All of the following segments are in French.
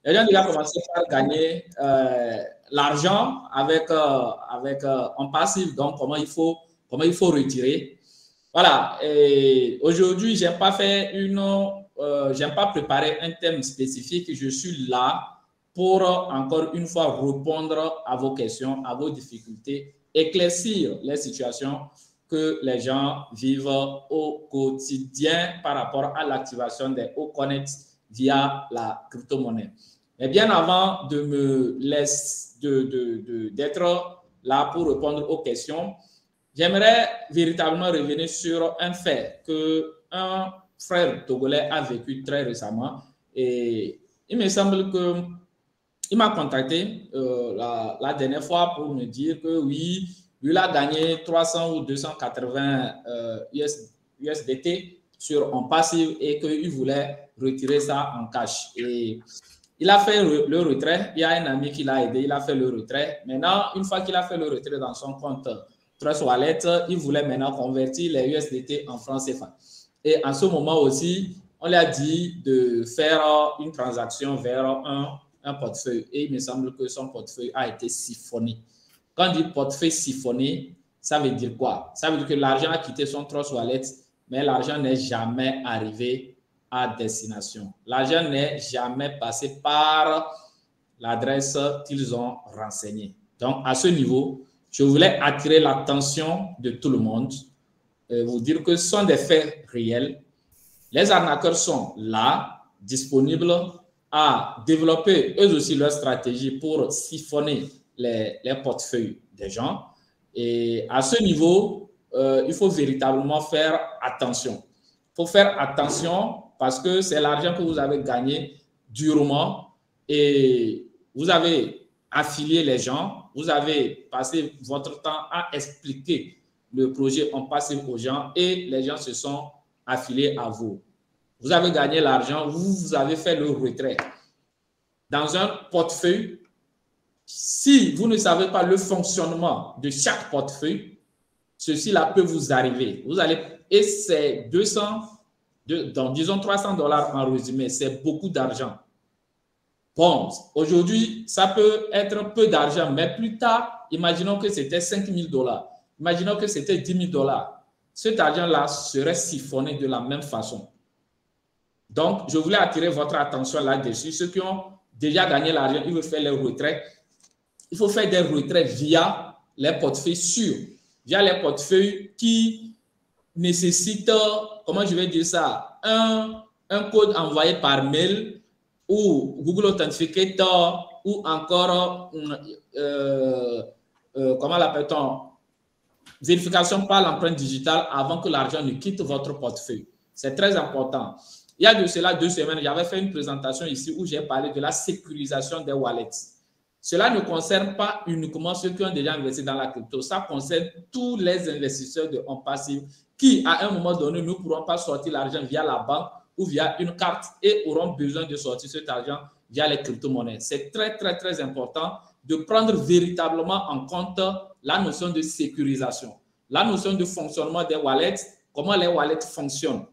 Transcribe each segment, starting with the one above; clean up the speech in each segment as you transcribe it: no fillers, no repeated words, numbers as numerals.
Les gens déjà commencé par gagner l'argent en passif. Donc, comment il faut retirer. Voilà. Aujourd'hui, j'aime pas préparer un thème spécifique. Je suis là pour encore une fois répondre à vos questions, à vos difficultés, éclaircir les situations que les gens vivent au quotidien par rapport à l'activation des Oconnect via la crypto-monnaie. Mais bien avant de me laisser d'être là pour répondre aux questions, j'aimerais véritablement revenir sur un fait que un frère togolais a vécu très récemment. Et il me semble qu'il m'a contacté la dernière fois pour me dire que oui, lui, il a gagné 300 ou 280 USDT en passif et qu'il voulait retirer ça en cash. Et il a fait le retrait. Il y a un ami qui l'a aidé. Il a fait le retrait. Maintenant, une fois qu'il a fait le retrait dans son compte Trust Wallet, il voulait maintenant convertir les USDT en francs CFA. Et en ce moment aussi, on lui a dit de faire une transaction vers un portefeuille. Et il me semble que son portefeuille a été siphonné. Quand on dit portefeuille siphonné, ça veut dire quoi? Ça veut dire que l'argent a quitté son Trust Wallet, mais l'argent n'est jamais arrivé à destination. L'argent n'est jamais passé par l'adresse qu'ils ont renseignée. Donc, à ce niveau, je voulais attirer l'attention de tout le monde, vous dire que ce sont des faits réels. Les arnaqueurs sont là, disponibles à développer eux aussi leur stratégie pour siphonner les portefeuilles des gens. Et à ce niveau, il faut véritablement faire attention. Il faut faire attention parce que c'est l'argent que vous avez gagné durement et vous avez affilié les gens, vous avez passé votre temps à expliquer le projet en passif aux gens et les gens se sont affiliés à vous. Vous avez gagné l'argent, vous avez fait le retrait. Dans un portefeuille, si vous ne savez pas le fonctionnement de chaque portefeuille, ceci-là peut vous arriver. Vous allez, et c'est 200, donc disons $300 en résumé, c'est beaucoup d'argent. Bon, aujourd'hui, ça peut être peu d'argent, mais plus tard, imaginons que c'était $5,000. Imaginons que c'était $10,000. Cet argent-là serait siphonné de la même façon. Donc, je voulais attirer votre attention là-dessus. Ceux qui ont déjà gagné l'argent, ils veulent faire les retraits. Il faut faire des retraits via les portefeuilles sûrs, via les portefeuilles qui nécessitent, comment je vais dire ça, un code envoyé par mail ou Google Authenticator ou encore, comment l'appelle-t-on, vérification par l'empreinte digitale avant que l'argent ne quitte votre portefeuille. C'est très important. Il y a de cela 2 semaines, j'avais fait une présentation ici où j'ai parlé de la sécurisation des wallets. Cela ne concerne pas uniquement ceux qui ont déjà investi dans la crypto, ça concerne tous les investisseurs de en passif qui, à un moment donné, ne pourront pas sortir l'argent via la banque ou via une carte et auront besoin de sortir cet argent via les crypto-monnaies. C'est très, très, très important de prendre véritablement en compte la notion de sécurisation, la notion de fonctionnement des wallets, comment les wallets fonctionnent.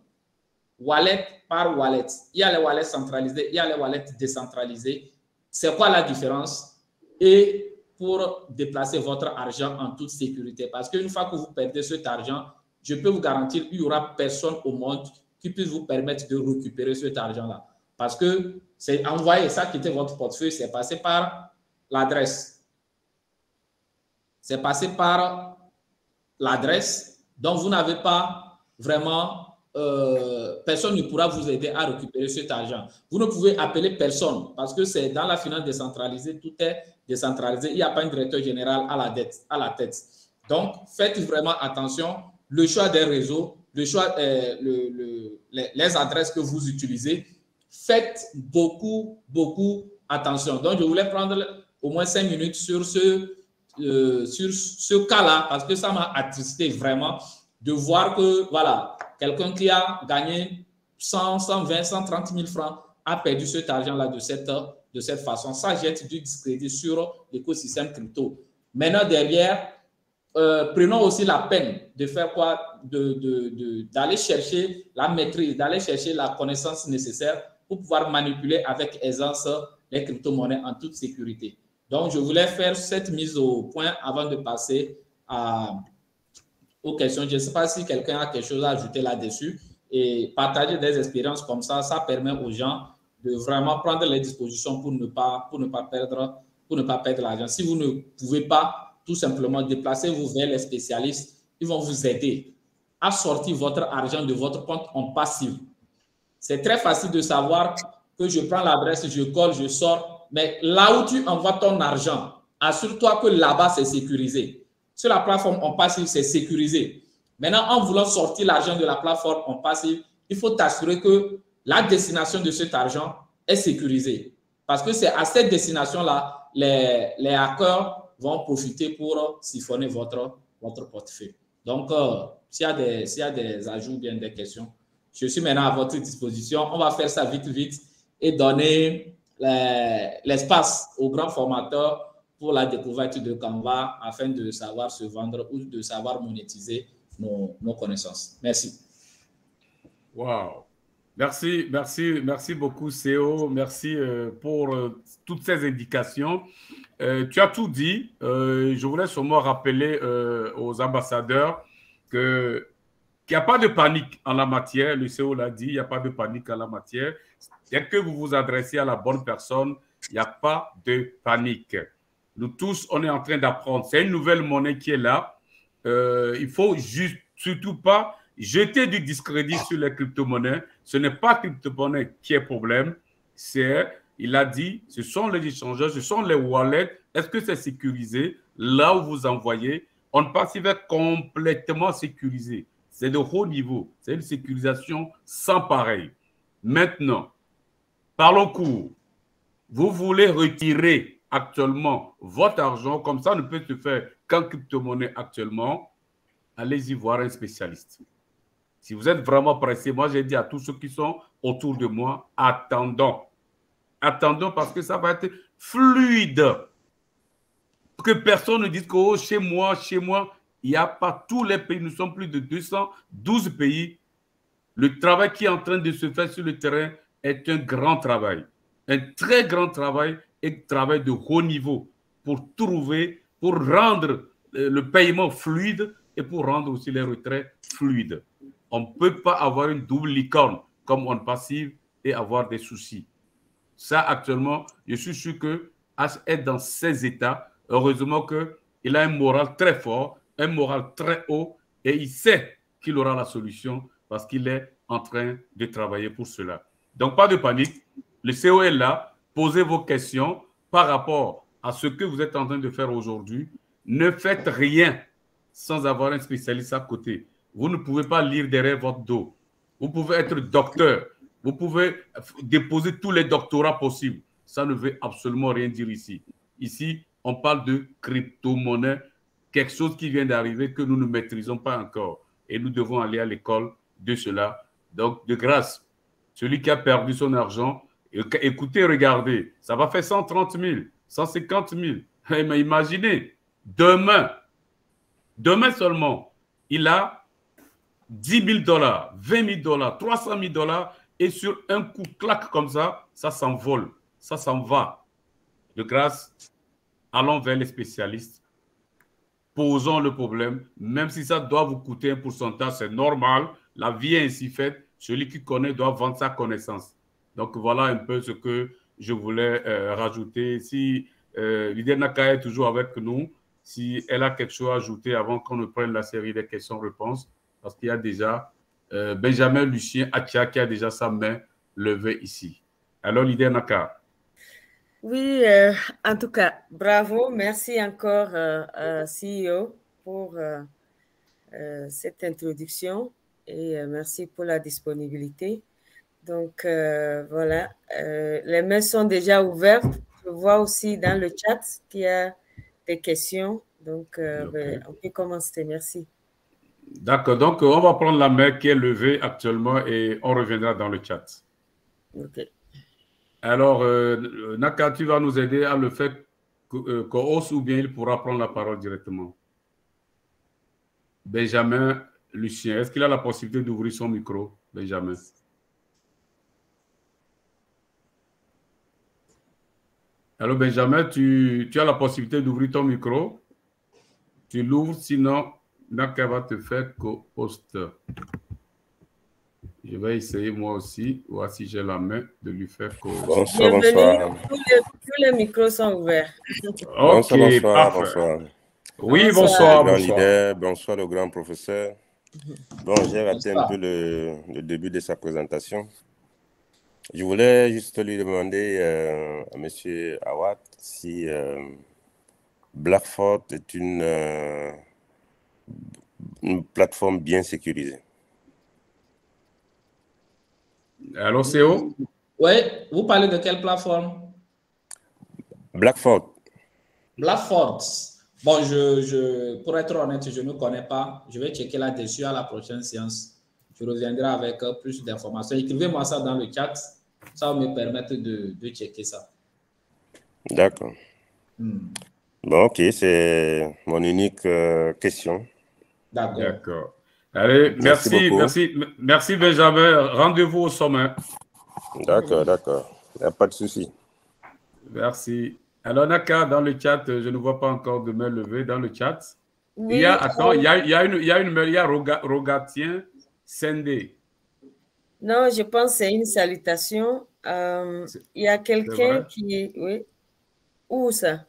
Wallet par wallet. Il y a les wallets centralisés, il y a les wallets décentralisés. C'est quoi la différence? Et pour déplacer votre argent en toute sécurité. Parce qu'une fois que vous perdez cet argent, je peux vous garantir qu'il n'y aura personne au monde qui puisse vous permettre de récupérer cet argent-là. Parce que c'est envoyé, ça quitter votre portefeuille, c'est passé par l'adresse. C'est passé par l'adresse. Donc, vous n'avez pas vraiment... personne ne pourra vous aider à récupérer cet argent. Vous ne pouvez appeler personne parce que c'est dans la finance décentralisée, tout est décentralisé. Il n'y a pas un directeur général à la tête. Donc, faites vraiment attention. Le choix des réseaux, le choix, les adresses que vous utilisez, faites beaucoup, beaucoup attention. Donc, je voulais prendre au moins 5 minutes sur ce cas-là parce que ça m'a attristé vraiment de voir que, voilà, quelqu'un qui a gagné 100, 120, 130 000 francs a perdu cet argent-là de cette façon. Ça jette du discrédit sur l'écosystème crypto. Maintenant, derrière, prenons aussi la peine de faire quoi? D'aller chercher la maîtrise, d'aller chercher la connaissance nécessaire pour pouvoir manipuler avec aisance les crypto-monnaies en toute sécurité. Donc, je voulais faire cette mise au point avant de passer aux questions. Je ne sais pas si quelqu'un a quelque chose à ajouter là-dessus. Et partager des expériences comme ça permet aux gens de vraiment prendre les dispositions pour ne pas perdre l'argent. Si vous ne pouvez pas tout simplement déplacer-vous vers les spécialistes, ils vont vous aider à sortir votre argent de votre compte en passif. C'est très facile de savoir que je prends l'adresse, je colle, je sors, mais là où tu envoies ton argent, assure-toi que là-bas, c'est sécurisé. Sur la plateforme en passif, c'est sécurisé. Maintenant, en voulant sortir l'argent de la plateforme en passif, il faut t'assurer que la destination de cet argent est sécurisée. Parce que c'est à cette destination-là, les hackers vont profiter pour siphonner votre portefeuille. Donc, s'il y a des ajouts ou bien des questions, je suis maintenant à votre disposition. On va faire ça vite et donner l'espace aux grands formateurs pour la découverte de Canva afin de savoir se vendre ou de savoir monétiser nos connaissances. Merci. Wow. Merci beaucoup, CEO. Merci pour toutes ces indications. Tu as tout dit. Je voulais seulement rappeler aux ambassadeurs qu'il n'y a pas de panique en la matière. Le CEO l'a dit, il n'y a pas de panique en la matière. Dès que vous vous adressez à la bonne personne, il n'y a pas de panique. Nous tous, on est en train d'apprendre. C'est une nouvelle monnaie qui est là. Il faut surtout pas jeter du discrédit sur les crypto-monnaies. Ce n'est pas crypto-monnaie qui est problème. Il a dit, ce sont les échangeurs, ce sont les wallets. Est-ce que c'est sécurisé? Là où vous envoyez, on passif est complètement sécurisé. C'est de haut niveau. C'est une sécurisation sans pareil. Maintenant, parlons court. Vous voulez retirer actuellement votre argent, comme ça ne peut se faire qu'en crypto-monnaie actuellement, allez-y voir un spécialiste. Si vous êtes vraiment pressé, moi j'ai dit à tous ceux qui sont autour de moi, attendons. Attendons parce que ça va être fluide. Que personne ne dise que oh, chez moi, il n'y a pas tous les pays, nous sommes plus de 212 pays. Le travail qui est en train de se faire sur le terrain est un grand travail. Un très grand travail et un travail de haut niveau pour trouver, pour rendre le paiement fluide et pour rendre aussi les retraits fluides. On ne peut pas avoir une double licorne comme on passive et avoir des soucis. Ça, actuellement, je suis sûr que H est dans ces états. Heureusement qu'il a un moral très fort, un moral très haut et il sait qu'il aura la solution parce qu'il est en train de travailler pour cela. Donc, pas de panique. Le CO est là. Posez vos questions par rapport à ce que vous êtes en train de faire aujourd'hui. Ne faites rien sans avoir un spécialiste à côté. Vous ne pouvez pas lire derrière votre dos. Vous pouvez être docteur. Vous pouvez déposer tous les doctorats possibles. Ça ne veut absolument rien dire ici. Ici, on parle de crypto-monnaie, quelque chose qui vient d'arriver que nous ne maîtrisons pas encore. Et nous devons aller à l'école de cela. Donc, de grâce, celui qui a perdu son argent, écoutez, regardez, ça va faire 130 000, 150 000. Mais imaginez, demain seulement, il a 10 000 $, 20 000 $, 300 000 $, et sur un coup, clac comme ça s'envole, ça s'en va. De grâce, allons vers les spécialistes, posons le problème, même si ça doit vous coûter un pourcentage, c'est normal, la vie est ainsi faite, celui qui connaît doit vendre sa connaissance. Donc voilà un peu ce que je voulais rajouter. Si Lydia Naka est toujours avec nous, si elle a quelque chose à ajouter avant qu'on ne prenne la série des questions-réponses, parce qu'il y a déjà Benjamin Lucien Achia qui a déjà sa main levée ici. Alors, Lydia Naka. Oui, en tout cas, bravo. Merci encore, CEO, pour cette introduction et merci pour la disponibilité. Donc, voilà, les mains sont déjà ouvertes. Je vois aussi dans le chat qu'il y a des questions. Donc, okay. On peut commencer. Merci. D'accord. Donc, on va prendre la main qui est levée actuellement et on reviendra dans le chat. OK. Alors, Naka, tu vas nous aider à le faire qu'on hausse ou bien il pourra prendre la parole directement. Benjamin Lucien, est-ce qu'il a la possibilité d'ouvrir son micro, Benjamin? Alors, Benjamin, tu as la possibilité d'ouvrir ton micro. Tu l'ouvres, sinon, Naka va te faire co-host. Je vais essayer moi aussi, voir si j'ai la main de lui faire co-host. Bonsoir, bonsoir. Tous les micros sont ouverts. Ok, Bonsoir, parfait. bonsoir. Oui, Bonsoir. bonsoir, Le grand bonsoir. leader, bonsoir le grand professeur. Bon, j'ai raté un peu le début de sa présentation. Je voulais juste lui demander à M. Awad si Blackfort est une plateforme bien sécurisée. Allô, CO? Oui, vous parlez de quelle plateforme? Blackfort. Blackfort. Bon, pour être honnête, je ne connais pas. Je vais checker là-dessus à la prochaine séance. Je reviendrai avec plus d'informations. Écrivez-moi ça dans le chat. Ça va me permettre de checker ça. D'accord. Bon, ok, c'est mon unique question. D'accord. Allez, Merci beaucoup. merci Benjamin. Rendez-vous au sommet. D'accord. Il n'y a pas de souci. Merci. Alors, Naka, dans le chat, je ne vois pas encore de main levée dans le chat. Oui, il y a Rogatien Sendé. Non, je pense que c'est une salutation. Il y a quelqu'un qui... Oui. Où ça?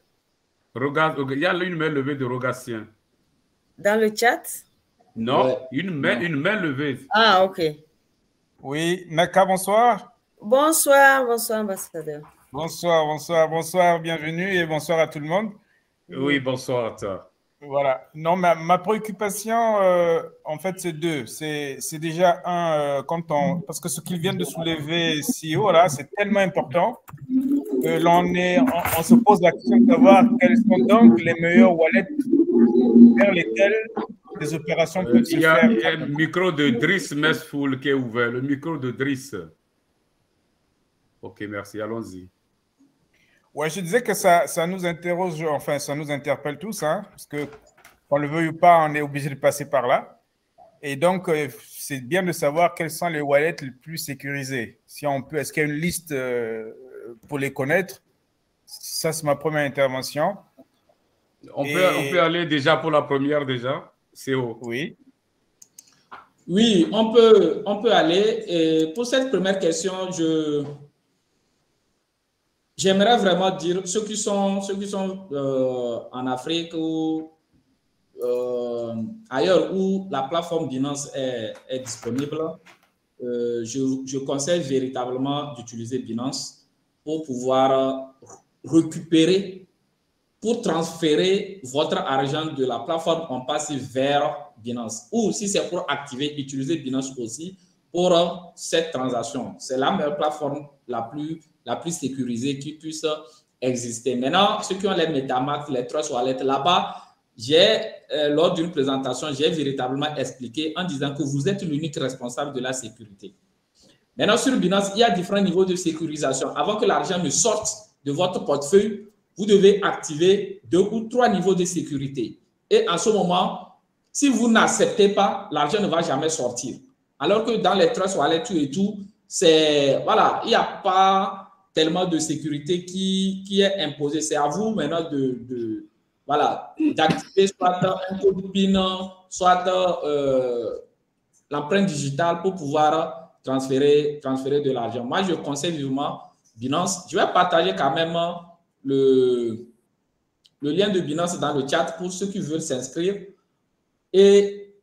Il y a une main levée de Rogatien. Dans le chat? Non, Ouais. une main levée. Ah, ok. Oui, Naka, bonsoir. Bonsoir, ambassadeur. Bonsoir, bienvenue et bonsoir à tout le monde. Oui, bonsoir à toi. Voilà. Non, ma préoccupation, en fait, c'est deux. C'est déjà parce que ce qu'ils viennent de soulever, CEO, là, c'est tellement important que on se pose la question de savoir quels sont donc les meilleurs wallets vers lesquels des opérations peuvent se faire. Il y a le micro de Driss Mesfoul qui est ouvert. Le micro de Driss. Ok, merci. Allons-y. Ouais, je disais que ça nous interroge, enfin, ça nous interpelle tous, hein, parce que qu'on le veuille ou pas, on est obligé de passer par là. Et donc, c'est bien de savoir quels sont les wallets les plus sécurisés. Si on peut, est-ce qu'il y a une liste pour les connaître? Ça, c'est ma première intervention. On peut aller déjà pour la première déjà. CO. Oui. Oui, on peut aller. Et pour cette première question, j'aimerais vraiment dire ceux qui sont en Afrique ou ailleurs où la plateforme Binance est disponible, je conseille véritablement d'utiliser Binance pour pouvoir récupérer, pour transférer votre argent de la plateforme en passe vers Binance. Ou si c'est pour activer, utiliser Binance aussi pour cette transaction. C'est la meilleure plateforme la plus sécurisée qui puisse exister. Maintenant, ceux qui ont les MetaMask, les Trust Wallet, là-bas, lors d'une présentation, j'ai véritablement expliqué en disant que vous êtes l'unique responsable de la sécurité. Maintenant, sur Binance, il y a différents niveaux de sécurisation. Avant que l'argent ne sorte de votre portefeuille, vous devez activer 2 ou 3 niveaux de sécurité. Et en ce moment, si vous n'acceptez pas, l'argent ne va jamais sortir. Alors que dans les Trust Wallet et tout, voilà, il n'y a pas tellement de sécurité qui est imposée. C'est à vous maintenant d'activer soit un code PIN, soit l'empreinte digitale pour pouvoir transférer de l'argent. Moi, je conseille vivement Binance. Je vais partager quand même le lien de Binance dans le chat pour ceux qui veulent s'inscrire et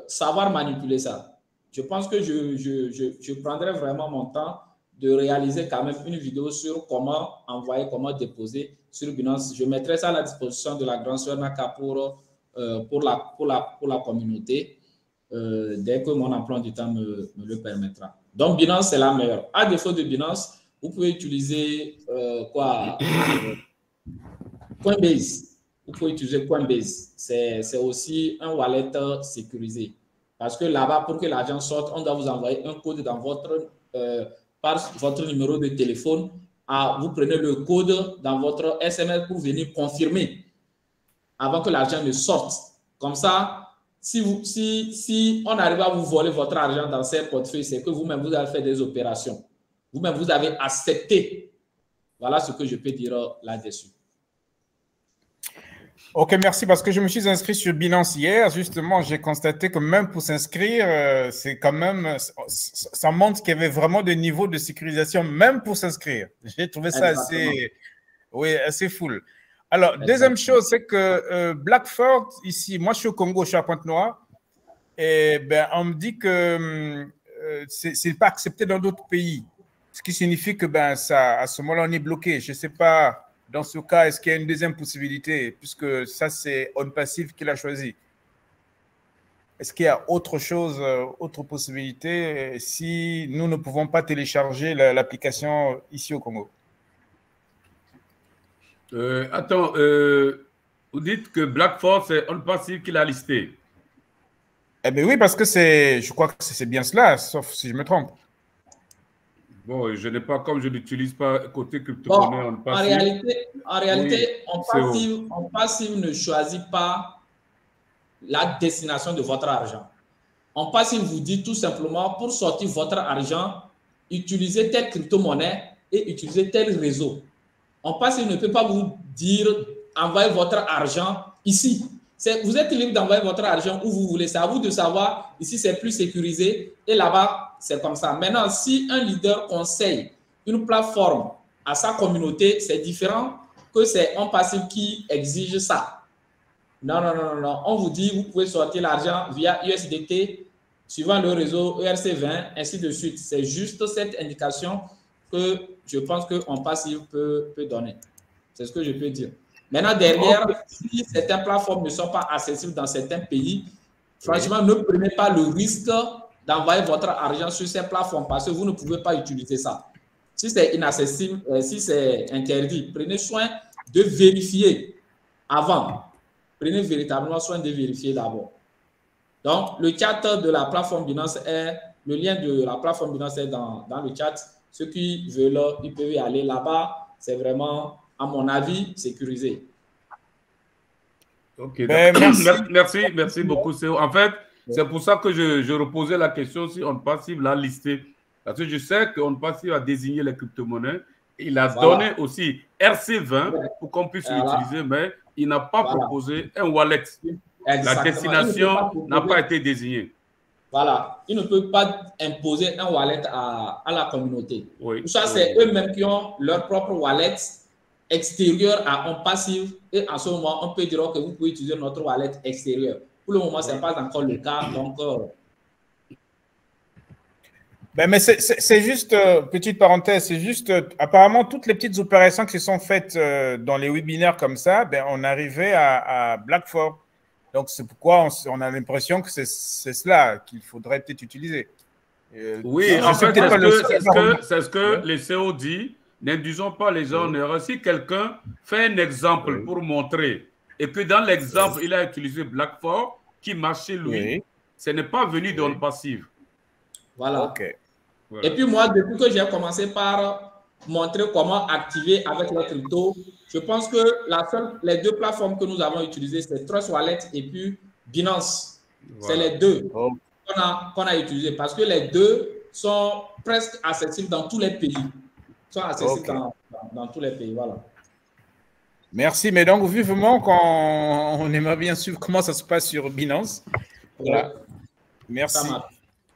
savoir manipuler ça. Je pense que je prendrai vraiment mon temps de réaliser quand même une vidéo sur comment envoyer, comment déposer sur Binance. Je mettrai ça à la disposition de la grande sœur Naka pour la communauté dès que mon emploi du temps me le permettra. Donc, Binance, c'est la meilleure. À défaut de Binance, vous pouvez utiliser Coinbase. Vous pouvez utiliser Coinbase. C'est aussi un wallet sécurisé. Parce que là-bas, pour que l'argent sorte, on doit vous envoyer un code dans par votre numéro de téléphone. Vous prenez le code dans votre SMS pour venir confirmer avant que l'argent ne sorte. Comme ça, si on arrive à vous voler votre argent dans ces portefeuilles, c'est que vous-même, vous avez fait des opérations. Vous-même, vous avez accepté Voilà ce que je peux dire là-dessus. Ok, merci. Parce que je me suis inscrit sur Binance hier, justement, j'ai constaté que même pour s'inscrire, c'est quand même, ça montre qu'il y avait vraiment des niveaux de sécurisation, même pour s'inscrire. J'ai trouvé ça assez, oui, assez full. Alors, deuxième chose, c'est que Blackford, ici, moi je suis au Congo, je suis à Pointe-Noire, et ben, on me dit que c'est pas accepté dans d'autres pays, ce qui signifie que ben, ça, à ce moment-là, on est bloqué. Je ne sais pas. Dans ce cas, est-ce qu'il y a une deuxième possibilité, puisque ça, c'est OnPassive qui l'a choisi? Est-ce qu'il y a autre chose, autre possibilité, si nous ne pouvons pas télécharger l'application ici au Congo? Attends, vous dites que Blackford, c'est OnPassive qui l'a listé. Eh bien oui, parce que je crois que c'est bien cela, sauf si je me trompe. Bon, je n'ai pas, comme je n'utilise pas côté crypto-monnaie, bon, en réalité, oui, OnPassive ne choisit pas la destination de votre argent. OnPassive vous dit tout simplement, pour sortir votre argent, utilisez telle crypto-monnaie et utilisez tel réseau. OnPassive ne peut pas vous dire, envoyez votre argent ici. Vous êtes libre d'envoyer votre argent où vous voulez. C'est à vous de savoir, ici c'est plus sécurisé et là-bas c'est comme ça. Maintenant, si un leader conseille une plateforme à sa communauté, c'est différent que c'est OnPassive qui exige ça. Non, non, non, non. On vous dit, vous pouvez sortir l'argent via USDT, suivant le réseau ERC20, ainsi de suite. C'est juste cette indication que je pense que OnPassive peut donner. C'est ce que je peux dire. Maintenant, derrière, si certaines plateformes ne sont pas accessibles dans certains pays, franchement, ne prenez pas le risque d'envoyer votre argent sur ces plateformes parce que vous ne pouvez pas utiliser ça. Si c'est inaccessible, si c'est interdit, prenez soin de vérifier avant. Prenez véritablement soin de vérifier d'abord. Donc, le chat de la plateforme Binance le lien de la plateforme Binance est dans le chat. Ceux qui veulent, ils peuvent y aller là-bas. C'est vraiment, à mon avis, sécurisé. Ok, merci beaucoup, Théo. En fait, c'est pour ça que je reposais la question si OnPassive l'a listé. Parce que je sais qu'OnPassive a désigné les crypto-monnaies. Il a donné aussi RC20 pour qu'on puisse l'utiliser, mais il n'a pas proposé un wallet. Exactement. La destination n'a pas été désignée. Voilà. Il ne peut pas imposer un wallet à la communauté. Oui, Tout ça, c'est eux-mêmes qui ont leur propre wallet extérieur à OnPassive. Et en ce moment, on peut dire que vous pouvez utiliser notre wallet extérieur. Pour le moment, ce n'est pas encore le cas. Donc, mais c'est juste, petite parenthèse, c'est juste, apparemment, toutes les petites opérations qui sont faites dans les webinaires comme ça, ben, on arrivait à Blackford. Donc, c'est pourquoi on a l'impression que c'est cela qu'il faudrait peut-être utiliser. Oui, en fait, c'est ce que les CO dit. N'induisons pas les gens en erreur. Si quelqu'un fait un exemple pour montrer et que dans l'exemple, il a utilisé Blackford qui marchait lui, ce n'est pas venu d'OnPassive. Voilà. Okay. Voilà. Et puis moi, depuis que j'ai commencé par montrer comment activer avec les cryptos, je pense que les deux plateformes que nous avons utilisées, c'est Trust Wallet et puis Binance. Voilà. C'est les deux qu'on a utilisés parce que les deux sont presque accessibles dans tous les pays. Sont accessibles dans tous les pays, voilà. Merci, mais donc vivement qu'on aimerait bien suivre comment ça se passe sur Binance. Voilà. Merci.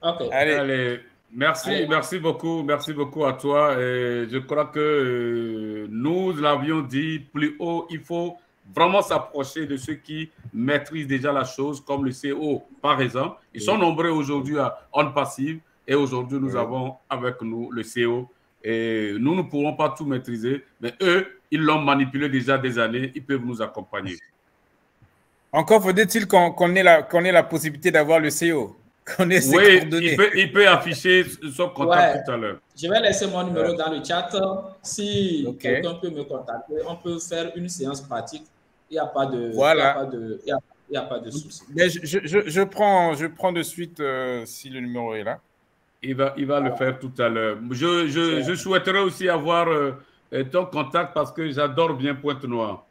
Okay. Allez, merci beaucoup à toi. Et je crois que nous l'avions dit plus haut, il faut vraiment s'approcher de ceux qui maîtrisent déjà la chose, comme le CO par exemple. Ils sont nombreux aujourd'hui à OnPassive et aujourd'hui nous avons avec nous le CO. Et nous ne pourrons pas tout maîtriser, mais eux, ils l'ont manipulé déjà des années, ils peuvent nous accompagner. Encore faudrait-il qu'on ait la possibilité d'avoir le CO. Oui, il peut afficher son contact tout à l'heure. Je vais laisser mon numéro dans le chat. Si quelqu'un peut me contacter, on peut faire une séance pratique. Il n'y a pas de, il y a pas de souci. Mais je prends de suite si le numéro est là. Il va le faire tout à l'heure. Je souhaiterais aussi avoir ton contact parce que j'adore bien Pointe-Noire.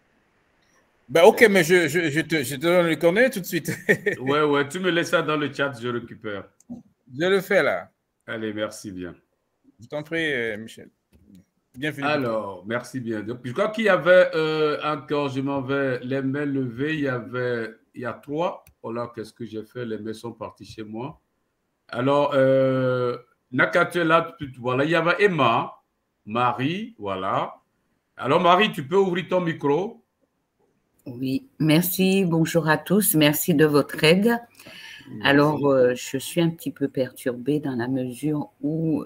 Ben ok, mais je te donne le coordonnées tout de suite. Ouais, tu me laisses ça dans le chat, je récupère. Je le fais là. Allez, merci bien. Je t'en prie, Michel. Bien, Philippe. Alors, merci bien. Donc, je crois qu'il y avait encore, je m'en vais, les mains levées, il y a 3. Oh là, qu'est-ce que j'ai fait? Les mains sont parties chez moi. Alors, Nakato est là, voilà, il y avait Emma, Marie, voilà. Alors, Marie, tu peux ouvrir ton micro? Oui, merci, bonjour à tous, merci de votre aide. Merci. Alors, je suis un petit peu perturbée dans la mesure où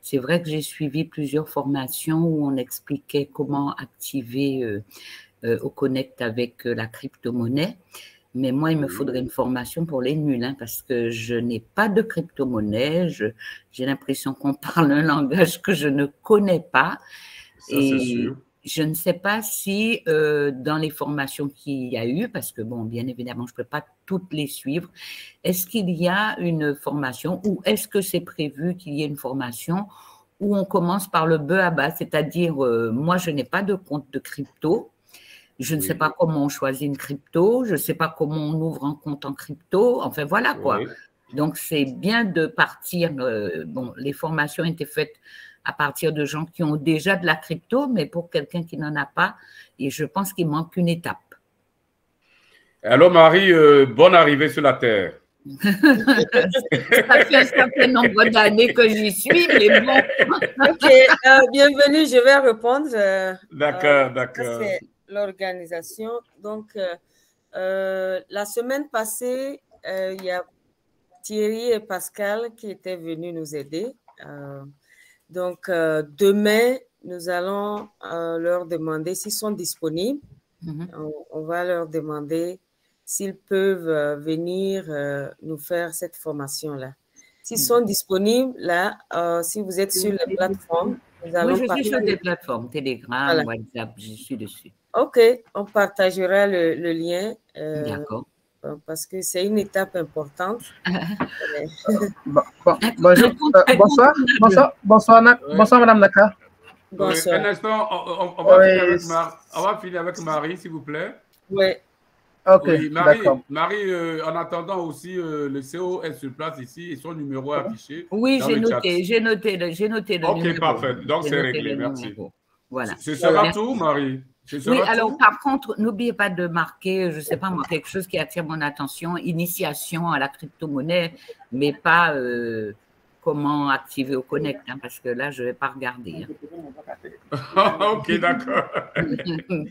c'est vrai que j'ai suivi plusieurs formations où on expliquait comment activer Oconnect avec la crypto-monnaie. Mais moi, il me faudrait une formation pour les nuls, hein, parce que je n'ai pas de crypto-monnaie. J'ai l'impression qu'on parle un langage que je ne connais pas. Ça, c'est sûr. Je ne sais pas si dans les formations qu'il y a eu, parce que bon, bien évidemment, je ne peux pas toutes les suivre, est-ce qu'il y a une formation ou est-ce que c'est prévu qu'il y ait une formation où on commence par le bas à bas, c'est-à-dire moi, je n'ai pas de compte de crypto, je ne sais pas comment on choisit une crypto, je ne sais pas comment on ouvre un compte en crypto, enfin voilà quoi. Oui. Donc, c'est bien de partir, bon, les formations ont été faites à partir de gens qui ont déjà de la crypto, mais pour quelqu'un qui n'en a pas, et je pense qu'il manque une étape. Alors Marie, bonne arrivée sur la Terre. Ça fait un certain nombre d'années que j'y suis, mais bon. Ok, bienvenue, je vais répondre. D'accord, d'accord. C'est l'organisation. Donc, la semaine passée, il y a Thierry et Pascal qui étaient venus nous aider. Donc, demain, nous allons leur demander s'ils sont disponibles. On va leur demander s'ils peuvent venir nous faire cette formation-là. S'ils sont disponibles, là, si vous êtes sur la plateforme, nous allons oui, je suis sur des plateformes, Telegram, voilà. WhatsApp, je suis dessus. OK, on partagera le lien. D'accord. Parce que c'est une étape importante. Bonsoir, Madame Naka. Bonsoir. Un instant, on va finir avec Marie, s'il vous plaît. Oui. Ok, oui, Marie, en attendant aussi, le CO est sur place ici et son numéro est affiché. Oui, j'ai noté le numéro. Ok, parfait. Donc, c'est réglé. Merci. Voilà. Ce sera tout, Marie? Oui, alors par contre, n'oubliez pas de marquer, je ne sais pas moi, quelque chose qui attire mon attention, initiation à la crypto-monnaie, mais pas comment activer Oconnect, hein, parce que là, je ne vais pas regarder. Hein. Ok, d'accord.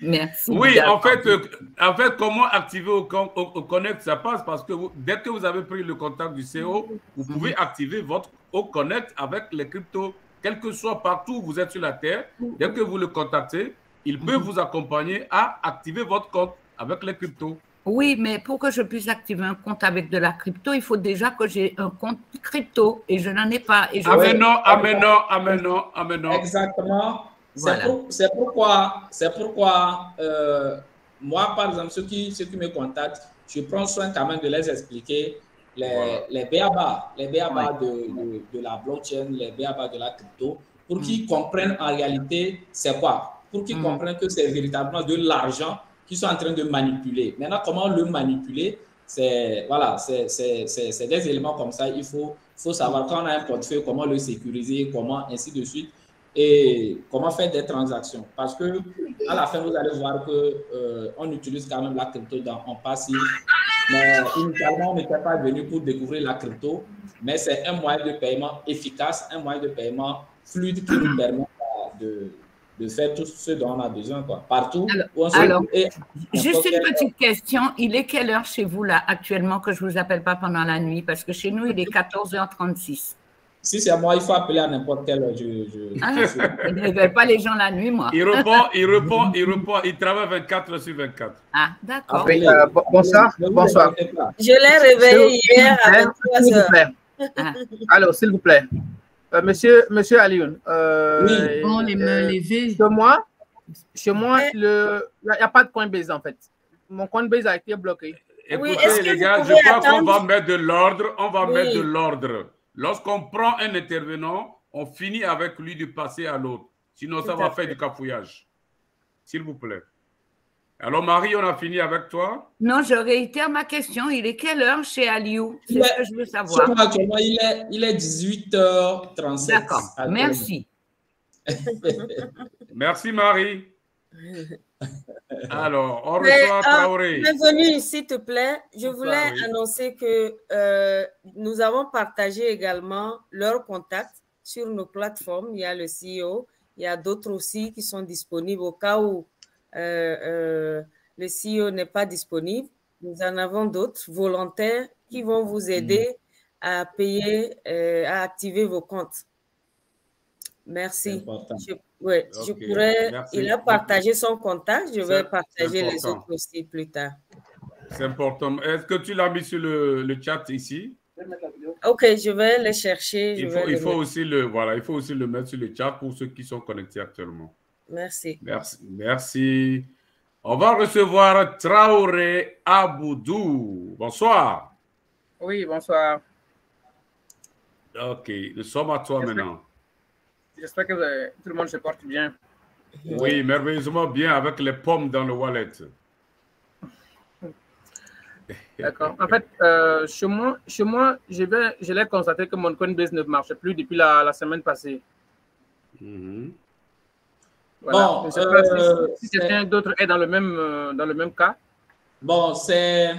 Merci. Oui, en fait, comment activer Oconnect, ça passe parce que dès que vous avez pris le contact du CO, vous pouvez activer votre Oconnect avec les cryptos, quel que soit partout où vous êtes sur la Terre, dès que vous le contactez, il peut vous accompagner à activer votre compte avec les cryptos. Oui, mais pour que je puisse activer un compte avec de la crypto, il faut déjà que j'ai un compte crypto et je n'en ai pas. Amen. Exactement. Voilà. C'est pourquoi moi, par exemple, ceux qui me contactent, je prends soin quand même de les expliquer les b.a.-ba, de la blockchain, les b.a.-ba de la crypto, pour qu'ils comprennent en réalité c'est quoi. Pour qu'ils comprennent que c'est véritablement de l'argent qu'ils sont en train de manipuler. Maintenant, comment le manipuler? C'est des éléments comme ça. Il faut savoir quand on a un portefeuille, comment le sécuriser, comment ainsi de suite, et comment faire des transactions. Parce que à la fin, vous allez voir que on utilise quand même la crypto en passif. Mais initialement, on n'était pas venu pour découvrir la crypto, mais c'est un moyen de paiement efficace, un moyen de paiement fluide qui nous permet de faire tout ce dont on a besoin, quoi. Partout où on se alors, juste une petite question. Il est quelle heure chez vous, là, actuellement, que je ne vous appelle pas pendant la nuit? Parce que chez nous, il est 14h36. Si c'est moi, il faut appeler à n'importe quelle heure. Je ne réveille pas les gens la nuit, moi. Il répond. Il travaille 24 sur 24. Ah, d'accord. Bonsoir. Je l'ai réveillé hier à 23h. Alors, s'il vous plaît. Monsieur Alioune, oui, bon, les mains levées. Chez moi, il n'y a pas de Coinbase en fait. Mon Coinbase a été bloqué. Écoutez, les gars, je crois qu'on va mettre de l'ordre. On va mettre de l'ordre. Lorsqu'on prend un intervenant, on finit avec lui de passer à l'autre. Sinon, ça va faire du cafouillage. S'il vous plaît. Alors, Marie, on a fini avec toi? Non, je réitère ma question. Il est quelle heure chez Aliou? C'est ce que je veux savoir. Actuellement, il est 18h37. D'accord, merci. Merci, Marie. Alors, on reçoit Traoré. Bienvenue, s'il te plaît. Je voulais annoncer que nous avons partagé également leurs contacts sur nos plateformes. Il y a le CEO, il y a d'autres aussi qui sont disponibles au cas où le CEO n'est pas disponible. Nous en avons d'autres volontaires qui vont vous aider à payer, à activer vos comptes. Merci. Il a partagé son contact, je vais partager les autres aussi plus tard. C'est important. Est-ce que tu l'as mis sur le chat ici? Ok, je vais le chercher. Il faut aussi le mettre sur le chat pour ceux qui sont connectés actuellement. Merci. Merci. On va recevoir Traoré Aboudou. Bonsoir. Oui, bonsoir. Ok, nous sommes à toi maintenant. J'espère que tout le monde se porte bien. Oui, merveilleusement bien avec les pommes dans le wallet. D'accord. En fait, chez moi je l'ai constaté que mon Coinbase ne marchait plus depuis la semaine passée. Voilà. Bon, je ne sais pas si quelqu'un d'autre est dans le même cas. Bon, c'est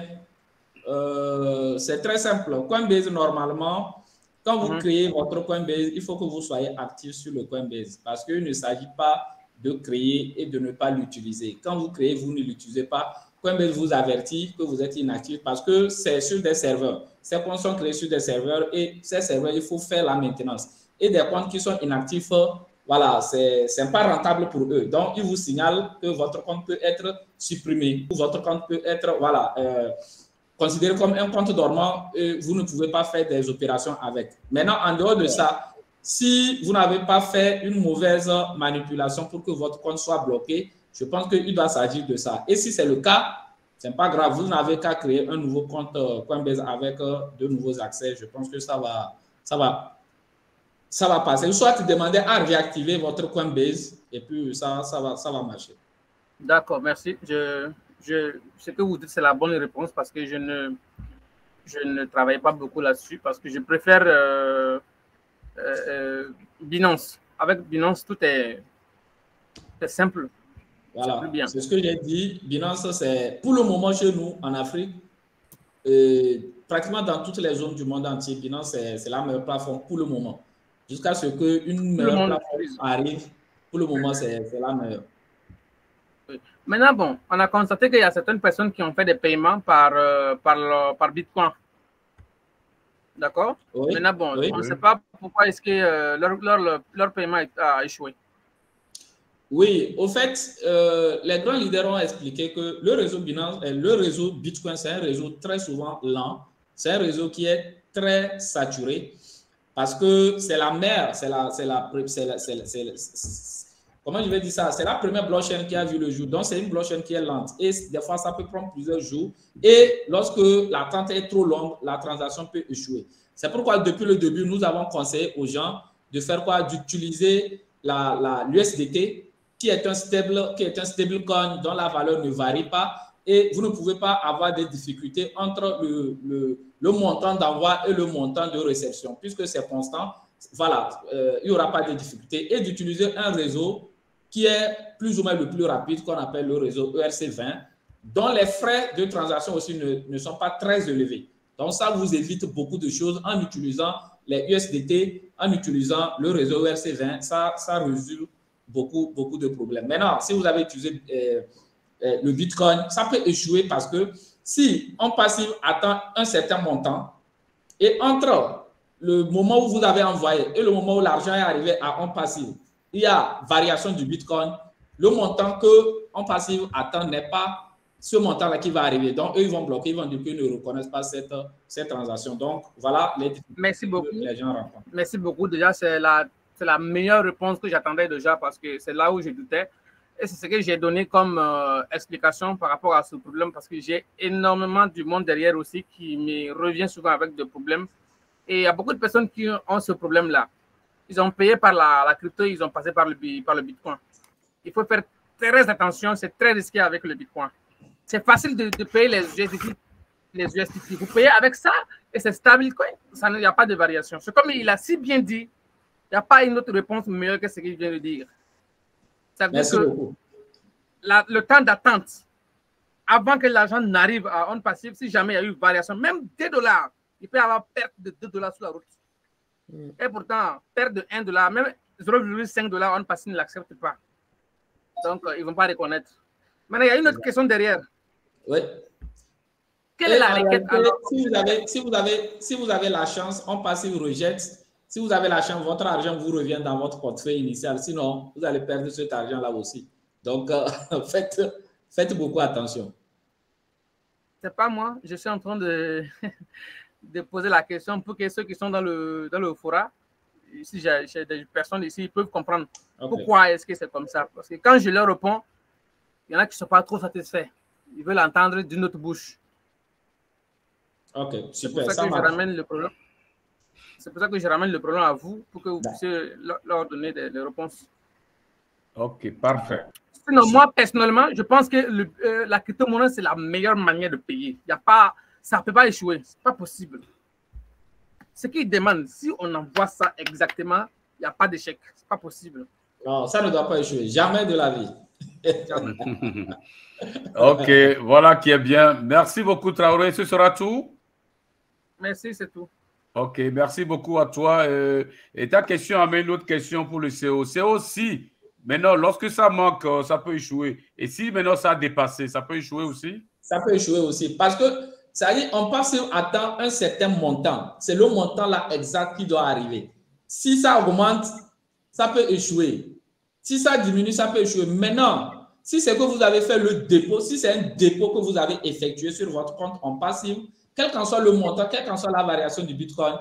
très simple. Coinbase, normalement, quand vous créez votre Coinbase, il faut que vous soyez actif sur le Coinbase parce qu'il ne s'agit pas de créer et de ne pas l'utiliser. Quand vous créez, vous ne l'utilisez pas. Coinbase vous avertit que vous êtes inactif parce que c'est sur des serveurs. Ces comptes sont créés sur des serveurs et ces serveurs, il faut faire la maintenance. Et des comptes qui sont inactifs, voilà, c'est pas rentable pour eux. Donc, ils vous signalent que votre compte peut être supprimé ou votre compte peut être, voilà, considéré comme un compte dormant, vous ne pouvez pas faire des opérations avec. Maintenant, en dehors de ça, si vous n'avez pas fait une mauvaise manipulation pour que votre compte soit bloqué, je pense qu'il doit s'agir de ça. Et si c'est le cas, ce n'est pas grave, vous n'avez qu'à créer un nouveau compte Coinbase avec de nouveaux accès. Je pense que ça va passer. Soit demander à réactiver votre Coinbase et puis ça va marcher. D'accord, merci. Ce que vous dites, c'est la bonne réponse parce que je ne travaille pas beaucoup là-dessus parce que je préfère Binance. Avec Binance, tout est simple. Voilà, c'est ce que j'ai dit. Binance, c'est pour le moment chez nous, en Afrique, pratiquement dans toutes les zones du monde entier, Binance, c'est la meilleure plateforme pour le moment. Jusqu'à ce qu'une meilleure plateforme arrive, pour le moment, c'est la meilleure. Maintenant, bon, on a constaté qu'il y a certaines personnes qui ont fait des paiements par Bitcoin. D'accord? Oui, maintenant, bon, on ne sait pas pourquoi est-ce que leur paiement a échoué. Oui, au fait, les grands leaders ont expliqué que le réseau Binance, le réseau Bitcoin, c'est un réseau très souvent lent. C'est un réseau qui est très saturé parce que c'est la mère, comment je vais dire ça? C'est la première blockchain qui a vu le jour. Donc, c'est une blockchain qui est lente. Et des fois, ça peut prendre plusieurs jours. Et lorsque l'attente est trop longue, la transaction peut échouer. C'est pourquoi, depuis le début, nous avons conseillé aux gens de faire quoi? D'utiliser l'USDT, qui est un stablecoin dont la valeur ne varie pas. Et vous ne pouvez pas avoir des difficultés entre le montant d'envoi et le montant de réception. Puisque c'est constant, voilà, il n'y aura pas de difficultés. Et d'utiliser un réseau qui est plus ou moins le plus rapide, qu'on appelle le réseau ERC20, dont les frais de transaction aussi ne sont pas très élevés. Donc, ça vous évite beaucoup de choses en utilisant les USDT, en utilisant le réseau ERC20. Ça résout beaucoup de problèmes. Maintenant, si vous avez utilisé le Bitcoin, ça peut échouer parce que si on passive attend un certain montant et entre le moment où vous avez envoyé et le moment où l'argent est arrivé à on passive, il y a variation du Bitcoin. Le montant que on passive attend n'est pas ce montant-là qui va arriver. Donc, eux, ils vont bloquer, ils vont dire qu'ils ne reconnaissent pas cette transaction. Donc, voilà les difficultés que les gens rencontrent. Merci beaucoup. Déjà, c'est la meilleure réponse que j'attendais déjà parce que c'est là où je doutais. Et c'est ce que j'ai donné comme explication par rapport à ce problème parce que j'ai énormément du monde derrière aussi qui me revient souvent avec des problèmes. Et il y a beaucoup de personnes qui ont ce problème-là. Ils ont payé par la crypto, ils ont passé par le Bitcoin. Il faut faire très attention, c'est très risqué avec le Bitcoin. C'est facile de payer les USDT. Vous payez avec ça et c'est stable, il n'y a pas de variation. C'est comme il a si bien dit, n'y a pas une autre réponse meilleure que ce que je viens de dire. Ça veut dire que le temps d'attente, avant que l'argent n'arrive à on passif, si jamais il y a eu variation, même $2, il peut y avoir perte de $2 sur la route. Et pourtant, perte de $1, même 0,5 on passif ne l'accepte pas. Donc, ils ne vont pas reconnaître. Maintenant, il y a une autre question derrière. Oui. Quelle est la requête alors? Si vous avez la chance, on passive rejette. Si vous avez la chance, votre argent vous revient dans votre portefeuille initial. Sinon, vous allez perdre cet argent-là aussi. Donc, faites beaucoup attention. C'est pas moi. Je suis en train de, de poser la question pour que ceux qui sont dans le forum, si j'ai des personnes ici, ils peuvent comprendre pourquoi est-ce que c'est comme ça. Parce que quand je leur réponds, il y en a qui ne sont pas trop satisfaits. Ils veulent entendre d'une autre bouche. Ok, super. C'est pour ça que je ramène le problème. C'est pour ça que je ramène le problème à vous, pour que vous puissiez leur donner des réponses. Ok, parfait. Sinon, moi, personnellement, je pense que la crypto-monnaie, c'est la meilleure manière de payer. Il y a pas, ça ne peut pas échouer. Ce n'est pas possible. Ce qu'ils demandent, si on envoie ça exactement, il n'y a pas d'échec. Ce n'est pas possible. Non, ça ne doit pas échouer. Jamais de la vie. Ok, voilà qui est bien. Merci beaucoup, Traoré. Ce sera tout? Merci, c'est tout. Ok, merci beaucoup à toi. Et ta question amène une autre question pour le CO. CO, si maintenant, lorsque ça manque, ça peut échouer. Et si maintenant ça a dépassé, ça peut échouer aussi? Ça peut échouer aussi. Parce que, ça dit, on passe à un certain montant. C'est le montant là exact qui doit arriver. Si ça augmente, ça peut échouer. Si ça diminue, ça peut échouer. Maintenant, si c'est que vous avez fait le dépôt, si c'est un dépôt que vous avez effectué sur votre compte en passif, quel qu'en soit le montant, quelle qu'en soit la variation du Bitcoin,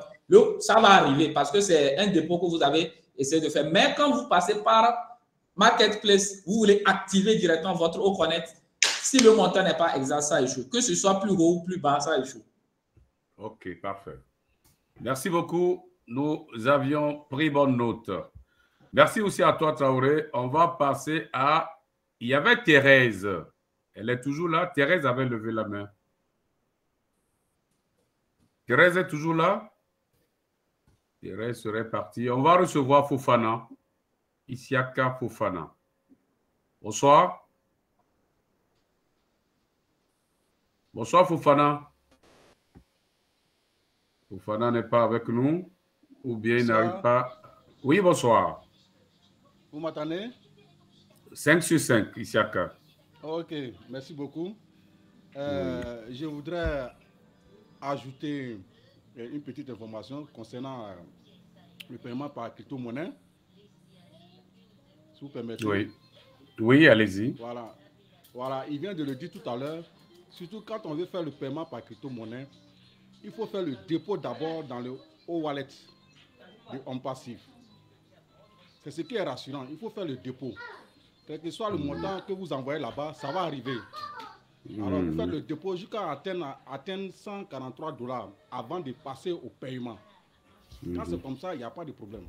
ça va arriver parce que c'est un dépôt que vous avez essayé de faire. Mais quand vous passez par Marketplace, vous voulez activer directement votre Oconnect. Si le montant n'est pas exact, ça échoue. Que ce soit plus haut ou plus bas, ça échoue. Ok, parfait. Merci beaucoup. Nous avions pris bonne note. Merci aussi à toi, Traoré. On va passer à... Il y avait Thérèse. Elle est toujours là. Thérèse avait levé la main. Thérèse est toujours là? Thérèse serait partie. On va recevoir Fofana. Isiaka Fofana. Bonsoir. Bonsoir, Fofana. Fofana n'est pas avec nous. Ou bien il n'arrive pas. Oui, bonsoir. Vous m'entendez? 5 sur 5, Isiaka. Ok, merci beaucoup. Je voudrais ajouter une petite information concernant le paiement par crypto-monnaie. Si vous permettez. Oui, oui, allez-y. Voilà. Voilà, il vient de le dire tout à l'heure. Surtout quand on veut faire le paiement par crypto-monnaie, il faut faire le dépôt d'abord dans le wallet de OnPassive. C'est ce qui est rassurant. Il faut faire le dépôt. Quel que soit le montant que vous envoyez là-bas, ça va arriver. Alors, vous faites le dépôt jusqu'à atteindre $143 avant de passer au paiement. Quand c'est comme ça, il n'y a pas de problème.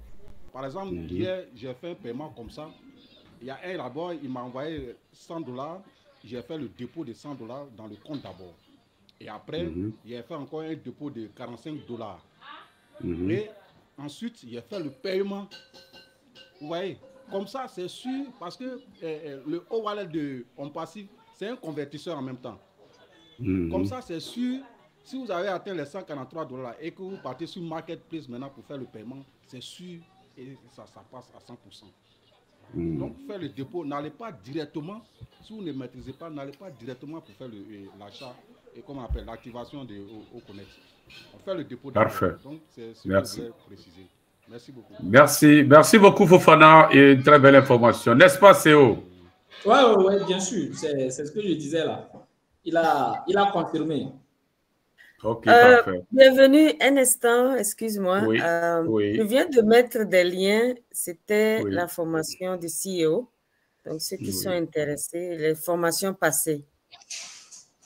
Par exemple, hier, j'ai fait un paiement comme ça. Il y a un là-bas, il m'a envoyé $100. J'ai fait le dépôt de $100 dans le compte d'abord. Et après, il a fait encore un dépôt de $45. Et ensuite, il a fait le paiement. Vous voyez, comme ça, c'est sûr, parce que le wallet de OnPassive, c'est un convertisseur en même temps. Comme ça, c'est sûr, si vous avez atteint les $143 et que vous partez sur Marketplace maintenant pour faire le paiement, c'est sûr et ça passe à 100%. Donc, faire le dépôt, n'allez pas directement, si vous ne maîtrisez pas, n'allez pas directement pour faire l'achat et comme on appelle l'activation de Oconnect. On fait le dépôt. Parfait. Donc, c'est ce Merci. que je voulais préciser. Merci beaucoup. Merci beaucoup, Fofana, et une très belle information. N'est-ce pas, Théo? Oui, bien sûr. C'est ce que je disais là. Il a confirmé. Ok, parfait. Bienvenue, un instant, excuse-moi. Oui, oui. Je viens de mettre des liens. C'était la formation du CEO. Donc, ceux qui sont intéressés, les formations passées.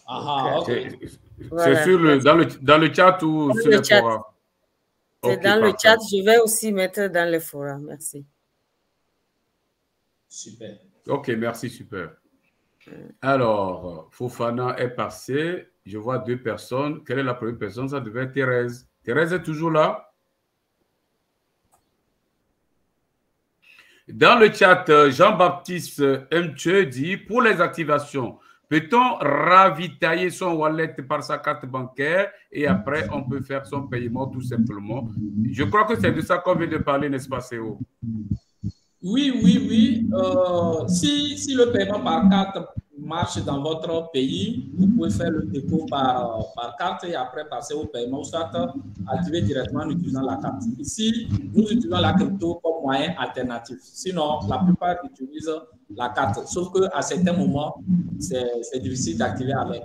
Ok. C'est dans le chat ou sur le forum? C'est dans le chat. Je vais aussi mettre dans le forum. Merci. Super. Ok, merci, super. Alors, Fofana est passé. Je vois 2 personnes. Quelle est la première personne? Ça devait être Thérèse. Thérèse est toujours là? Dans le chat, Jean-Baptiste Mtche dit, pour les activations, peut-on ravitailler son wallet par sa carte bancaire et après, on peut faire son paiement tout simplement? Je crois que c'est de ça qu'on vient de parler, n'est-ce pas, Théo? Oui, oui, oui. Si le paiement par carte marche dans votre pays, vous pouvez faire le dépôt par carte et après passer au paiement, soit activer directement en utilisant la carte. Ici, nous utilisons la crypto comme moyen alternatif. Sinon, la plupart utilisent la carte. Sauf qu'à certains moments, c'est difficile d'activer avec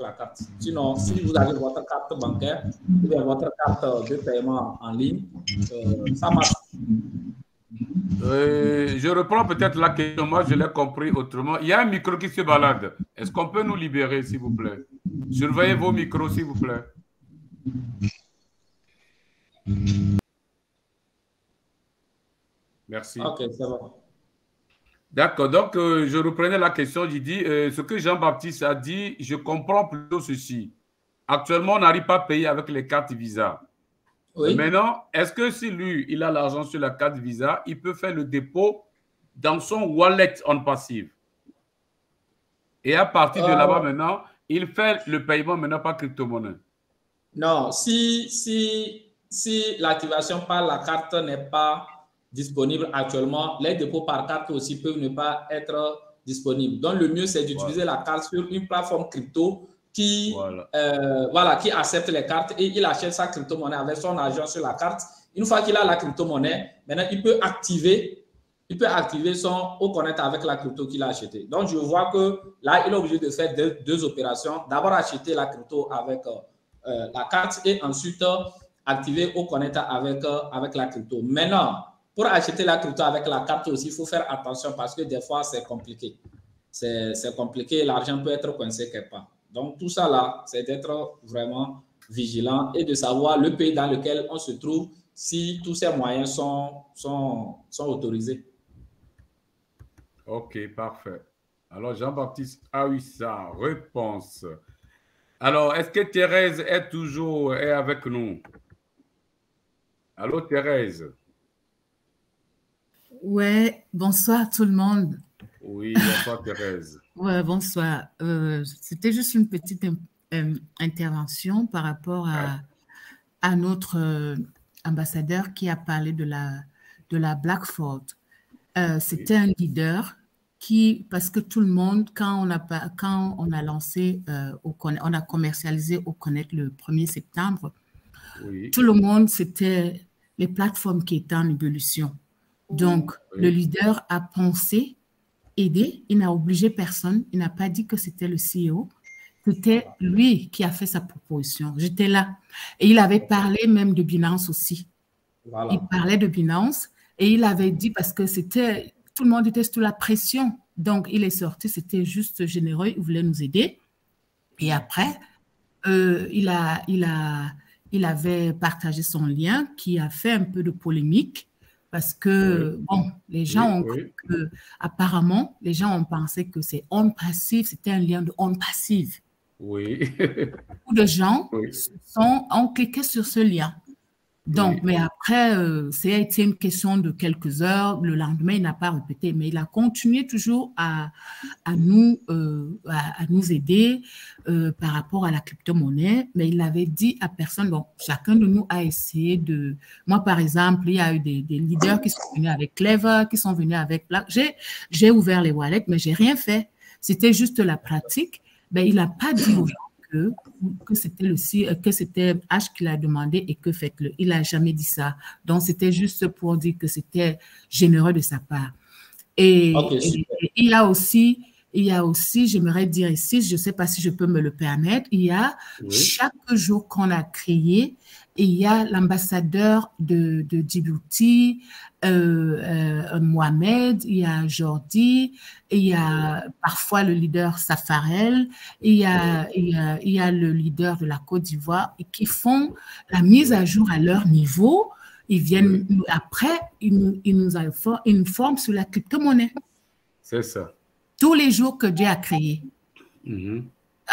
la carte. Sinon, si vous avez votre carte bancaire ou votre carte de paiement en ligne, ça marche. Je reprends peut-être la question, moi je l'ai compris autrement. Il y a un micro qui se balade. Est-ce qu'on peut nous libérer, s'il vous plaît? Surveillez vos micros, s'il vous plaît. Merci. Ok, c'est bon. D'accord, donc je reprenais la question. J'ai dit, ce que Jean-Baptiste a dit, je comprends plutôt ceci. Actuellement, on n'arrive pas à payer avec les cartes Visa. Oui. Maintenant, est-ce que si lui, il a l'argent sur la carte Visa, il peut faire le dépôt dans son wallet en passive? Et à partir de là-bas, maintenant, il fait le paiement maintenant par crypto-monnaie. Non, si l'activation par la carte n'est pas disponible actuellement, les dépôts par carte aussi peuvent ne pas être disponibles. Donc, le mieux, c'est d'utiliser la carte sur une plateforme crypto qui accepte les cartes et il achète sa crypto-monnaie avec son argent sur la carte. Une fois qu'il a la crypto-monnaie, maintenant, il peut activer son Oconnect avec la crypto qu'il a achetée. Donc, je vois que là, il est obligé de faire deux opérations. D'abord, acheter la crypto avec la carte et ensuite activer Oconnect avec la crypto. Maintenant, pour acheter la crypto avec la carte aussi, il faut faire attention parce que des fois, c'est compliqué. C'est compliqué, l'argent peut être coincé quelque part. Donc, tout ça là, c'est d'être vraiment vigilant et de savoir le pays dans lequel on se trouve, si tous ces moyens sont autorisés. Ok, parfait. Alors, Jean-Baptiste a eu sa réponse. Alors, est-ce que Thérèse est avec nous? Allô, Thérèse? Ouais, bonsoir tout le monde. Oui, bonsoir Thérèse. Ouais, bonsoir. C'était juste une petite intervention par rapport à notre ambassadeur qui a parlé de la Blackford. C'était un leader qui, parce que tout le monde, quand on a lancé, on a commercialisé Oconnect le 1er septembre, tout le monde, c'était les plateformes qui étaient en ébullition. Donc, le leader a pensé aider, il n'a obligé personne, il n'a pas dit que c'était le CEO, c'était lui qui a fait sa proposition. J'étais là. Et il avait parlé même de Binance aussi. Voilà. Il parlait de Binance et il avait dit, parce que tout le monde était sous la pression, donc il est sorti, c'était juste généreux, il voulait nous aider. Et après, il avait partagé son lien qui a fait un peu de polémique. Parce que, bon, les gens ont cru que, apparemment, les gens ont pensé que c'est on passive, c'était un lien de on passive. Oui. Beaucoup de gens ont cliqué sur ce lien. Donc, mais après, c'était une question de quelques heures. Le lendemain, il n'a pas répété, mais il a continué toujours à nous aider par rapport à la crypto-monnaie. Mais il avait dit à personne, bon, chacun de nous a essayé de... Moi, par exemple, il y a eu des leaders qui sont venus avec Clever, qui sont venus avec Black. J'ai ouvert les wallets, mais je n'ai rien fait. C'était juste la pratique. Mais il n'a pas dit aux gens que c'était H qui l'a demandé et que faites-le. Il n'a jamais dit ça. Donc, c'était juste pour dire que c'était généreux de sa part. Et il y a aussi, j'aimerais dire ici, je ne sais pas si je peux me le permettre, il y a chaque jour qu'on a créé, il y a l'ambassadeur de Djibouti, Mohamed, il y a Jordi, il y a parfois le leader Safarel, il y a le leader de la Côte d'Ivoire qui font la mise à jour à leur niveau. Ils viennent, après, ils nous informent sur la crypto-monnaie. C'est ça. Tous les jours que Dieu a créé.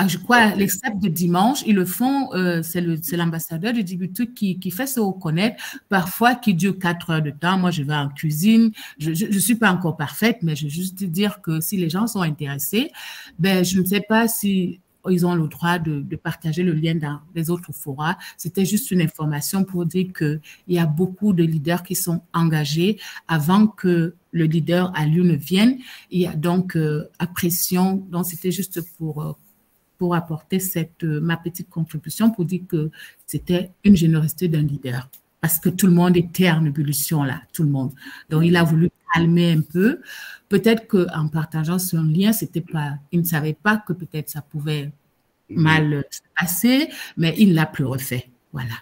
je crois, les CEP de dimanche, ils le font, c'est l'ambassadeur de Djibouti qui fait se reconnaître, parfois qui dure 4 heures de temps. Moi, je vais en cuisine. Je ne suis pas encore parfaite, mais je veux juste dire que si les gens sont intéressés, ben, je ne sais pas si ils ont le droit de partager le lien dans les autres forats. C'était juste une information pour dire qu'il y a beaucoup de leaders qui sont engagés avant que le leader à lui ne vienne. Il y a donc pression. Donc, c'était juste pour apporter ma petite contribution pour dire que c'était une générosité d'un leader. Parce que tout le monde était en ébullition là, tout le monde. Donc, il a voulu calmer un peu. Peut-être qu'en partageant son lien, il ne savait pas que peut-être ça pouvait mal se passer, mais il ne l'a plus refait. Voilà.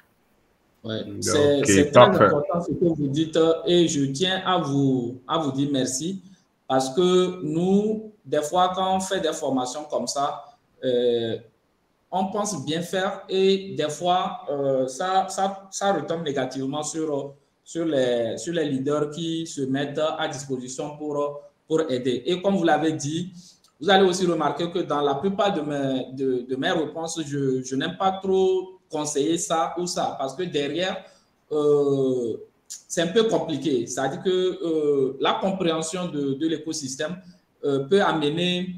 Ouais, c'est très important ce que vous dites et je tiens à vous dire merci parce que nous, des fois, quand on fait des formations comme ça, on pense bien faire et des fois, ça retombe négativement sur les leaders qui se mettent à disposition pour aider. Et comme vous l'avez dit, vous allez aussi remarquer que dans la plupart de mes réponses, je n'aime pas trop conseiller ça ou ça parce que derrière, c'est un peu compliqué. C'est-à-dire que la compréhension de l'écosystème peut amener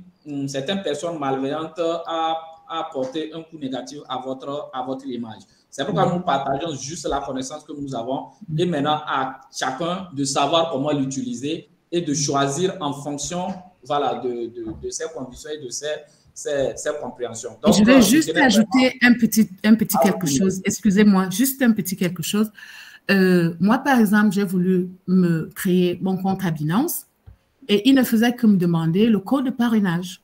certaines personnes malveillantes à apporter un coup négatif à votre image. C'est pourquoi nous partageons juste la connaissance que nous avons et maintenant à chacun de savoir comment l'utiliser et de choisir en fonction voilà, de ses conditions et de ses compréhensions. Donc, je vais juste ajouter un petit quelque chose. Excusez-moi, juste un petit quelque chose. Moi, par exemple, j'ai voulu me créer mon compte à Binance et il ne faisait que me demander le code de parrainage.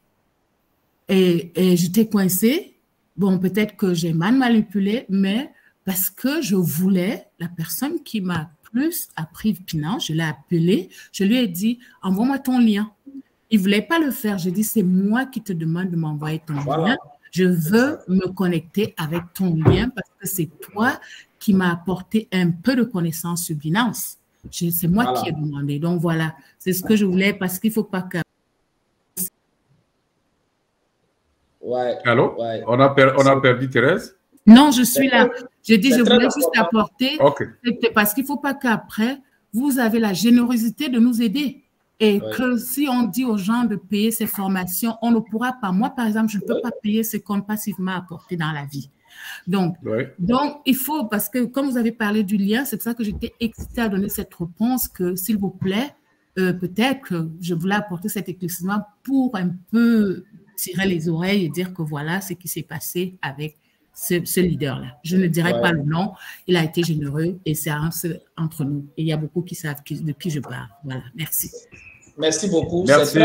Et j'étais coincée. Bon, peut-être que j'ai mal manipulé, mais parce que je voulais, la personne qui m'a plus appris Binance, je l'ai appelé, je lui ai dit, envoie-moi ton lien. Il ne voulait pas le faire. J'ai dit, c'est moi qui te demande de m'envoyer ton lien. Je veux me connecter avec ton lien parce que c'est toi qui m'as apporté un peu de connaissances sur Binance. C'est moi qui ai demandé. Donc, voilà, c'est ce que je voulais parce qu'il ne faut pas que... Allô? On a perdu Thérèse? Non, je suis là. J'ai dit, je voulais juste apporter. Parce qu'il ne faut pas qu'après, vous avez la générosité de nous aider. Et que si on dit aux gens de payer ces formations, on ne pourra pas. Moi, par exemple, je ne peux pas payer ce qu'on passivement apporté dans la vie. Donc, il faut, parce que comme vous avez parlé du lien, c'est pour ça que j'étais excitée à donner cette réponse que, s'il vous plaît, peut-être que je voulais apporter cet éclaircissement pour un peu tirer les oreilles et dire que voilà ce qui s'est passé avec ce leader-là. Je ne dirai pas le nom, il a été généreux et c'est entre nous. Et il y a beaucoup qui savent de qui je parle. Voilà, merci. Merci beaucoup. Merci.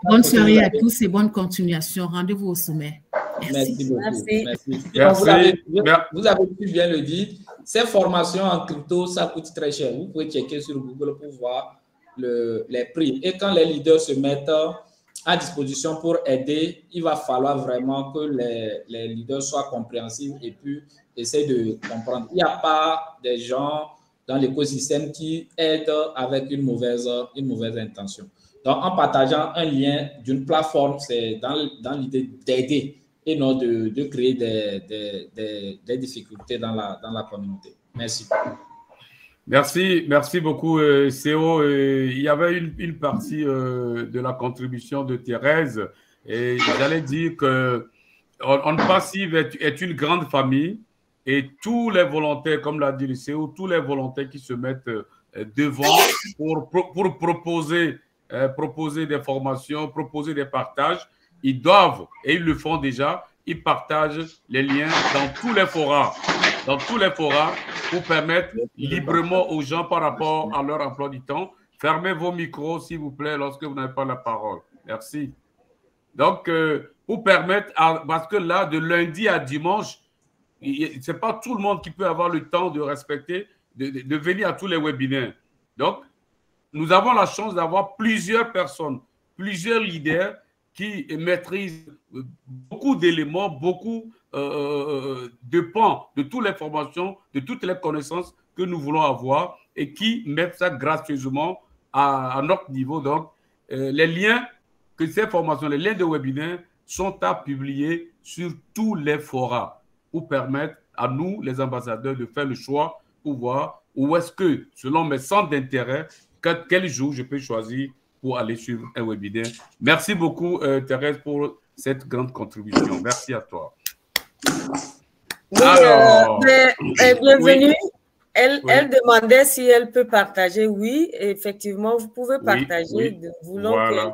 Bonne soirée à tous et bonne continuation. Rendez-vous au sommet. Merci beaucoup. Merci. Vous avez pu bien le dire. Ces formations en crypto, ça coûte très cher. Vous pouvez checker sur Google pour voir les prix. Et quand les leaders se mettent à disposition pour aider, il va falloir vraiment que les leaders soient compréhensifs et puis essayer de comprendre. Il n'y a pas des gens dans l'écosystème qui aident avec une mauvaise intention. Donc, en partageant un lien d'une plateforme, c'est dans l'idée d'aider et non de créer des difficultés dans la communauté. Merci. Merci beaucoup, CO. Il y avait une partie de la contribution de Thérèse et j'allais dire que On Passive est une grande famille et tous les volontaires, comme l'a dit le CO, tous les volontaires qui se mettent devant pour proposer des formations, proposer des partages, ils doivent, et ils le font déjà, ils partagent les liens dans tous les forats pour permettre librement aux gens par rapport à leur emploi du temps. Fermez vos micros, s'il vous plaît, lorsque vous n'avez pas la parole. Merci. Donc, pour permettre, parce que là, de lundi à dimanche, ce n'est pas tout le monde qui peut avoir le temps de respecter, de venir à tous les webinaires. Donc, nous avons la chance d'avoir plusieurs personnes, plusieurs leaders qui maîtrisent beaucoup d'éléments, beaucoup de pans, de toutes les formations, de toutes les connaissances que nous voulons avoir et qui mettent ça gracieusement à notre niveau. Donc, les liens que ces formations, les liens de webinaire sont à publier sur tous les forats pour permettre à nous, les ambassadeurs, de faire le choix pour voir où est-ce que, selon mes centres d'intérêt, quel jour je peux choisir pour aller suivre un webinaire. Merci beaucoup, Thérèse, pour cette grande contribution. Merci à toi. Oui, alors, bienvenue. Oui. Elle demandait si elle peut partager. Oui, effectivement, vous pouvez partager. Oui. Voulons voilà. que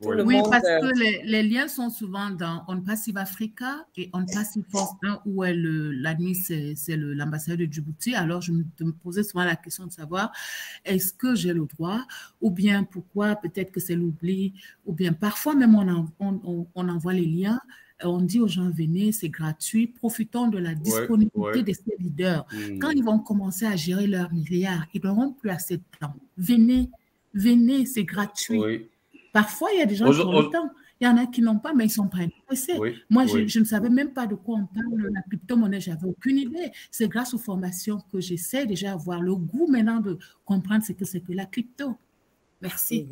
tout le oui, monde... parce que les liens sont souvent dans On Passive Africa et On Passive Force 1 où l'admin, c'est l'ambassadeur de Djibouti. Alors, je me posais souvent la question de savoir est-ce que j'ai le droit ou bien pourquoi, peut-être que c'est l'oubli ou bien parfois même on envoie les liens. On dit aux gens, venez, c'est gratuit, profitons de la disponibilité de ces leaders. Quand ils vont commencer à gérer leurs milliards, ils n'auront plus assez de temps. Venez, c'est gratuit. Parfois, il y a des gens qui ont le temps. Il y en a qui n'ont pas, mais ils ne sont pas intéressés. Moi, je ne savais même pas de quoi on parle, la crypto-monnaie, je n'avais aucune idée. C'est grâce aux formations que j'essaie déjà d'avoir le goût maintenant de comprendre ce que c'est que la crypto. Merci.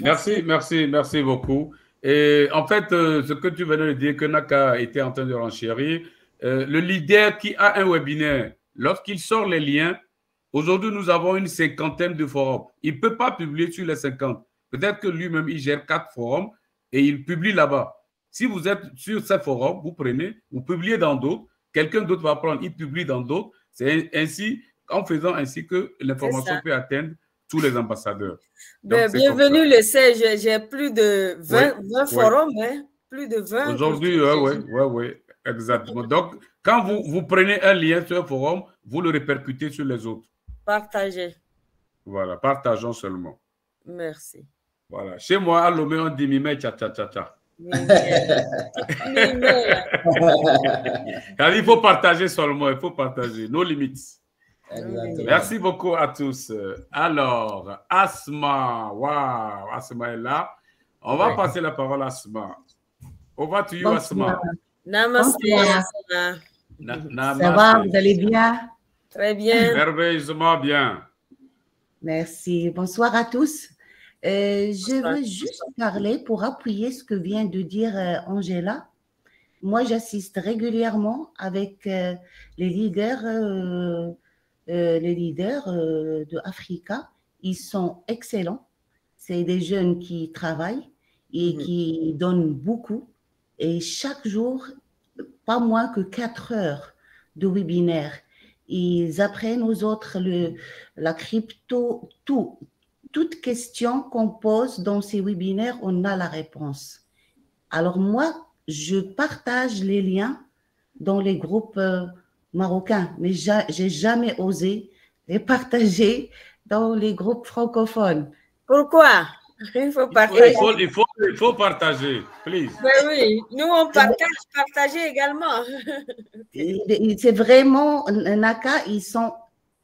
Merci beaucoup. Et en fait, ce que tu venais de dire, que Naka était en train de renchérir, le leader qui a un webinaire, lorsqu'il sort les liens, aujourd'hui, nous avons une 50aine de forums. Il ne peut pas publier sur les 50. Peut-être que lui-même, il gère 4 forums et il publie là-bas. Si vous êtes sur ces forums, vous prenez, vous publiez dans d'autres, quelqu'un d'autre va prendre, il publie dans d'autres. C'est ainsi, en faisant ainsi que l'information peut atteindre tous les ambassadeurs. Donc, bienvenue le 16, j'ai plus de 20 forums, hein? Plus de 20. Aujourd'hui, oui, exactement. Donc, quand vous prenez un lien sur un forum, vous le répercutez sur les autres. Partagez. Voilà, partageons seulement. Merci. Voilà. Chez moi, à Lomé, on dit mimé, tcha, tcha, tcha, tcha. Car il faut partager seulement, il faut partager, nos limites. Exactement. Merci beaucoup à tous. Alors, Asma, waouh, Asma est là. On va passer la parole à Asma. Over to you, Asma. Namaste, Asma. Namaste. Ça va, vous allez bien? Très bien. Merveilleusement bien. Merci. Bonsoir à tous. Je veux juste parler pour appuyer ce que vient de dire Angela. Moi, j'assiste régulièrement avec les leaders de Africa. Ils sont excellents. C'est des jeunes qui travaillent et qui donnent beaucoup. Et chaque jour, pas moins que 4 heures de webinaire. Ils apprennent aux autres la crypto, toute question qu'on pose dans ces webinaires, on a la réponse. Alors moi, je partage les liens dans les groupes marocains, mais j'ai jamais osé les partager dans les groupes francophones. Pourquoi? Il faut partager. Il faut partager, please. Oui, nous on partager également. C'est vraiment, Naka, ils sont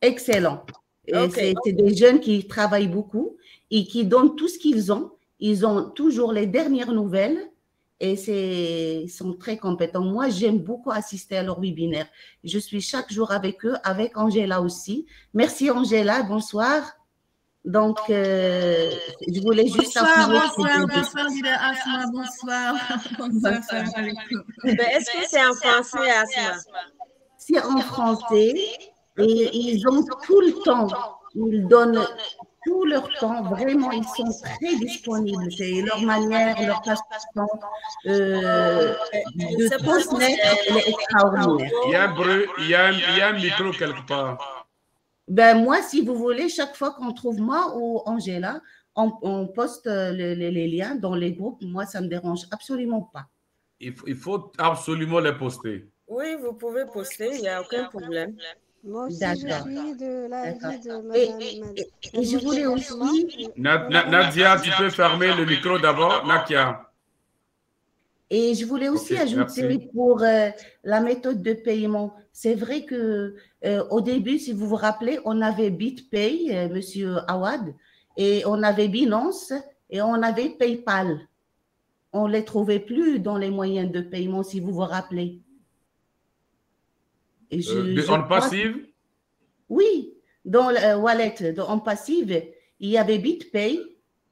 excellents. C'est des jeunes qui travaillent beaucoup et qui donnent tout ce qu'ils ont. Ils ont toujours les dernières nouvelles et ils sont très compétents. Moi, j'aime beaucoup assister à leur webinaire. Je suis chaque jour avec eux, avec Angela aussi. Merci Angela, bonsoir. Donc, je voulais juste... Bonsoir, leader Asma, bonsoir. Est-ce que c'est en français, Asma? C'est en français et ils ont tout le temps. Ils donnent tout leur temps. Vraiment, ils sont très disponibles. C'est leur manière, leur façon de transmettre, elle est extraordinaire. Il y a un bruit, il y a un micro quelque part. Ben moi, si vous voulez, chaque fois qu'on trouve moi ou Angela, on poste les liens dans les groupes. Moi, ça ne me dérange absolument pas. Il faut absolument les poster. Oui, vous pouvez poster, il n'y a aucun problème. Moi aussi, je suis de l'avis de madame. Et je voulais aussi... Nadia, tu peux fermer le micro d'abord, Nakia. Et je voulais aussi ajouter pour la méthode de paiement. C'est vrai que au début, si vous vous rappelez, on avait BitPay, Monsieur Awad, et on avait Binance et on avait PayPal. On ne les trouvait plus dans les moyens de paiement, si vous vous rappelez. En passive? Oui, dans le wallet, en passive, il y avait BitPay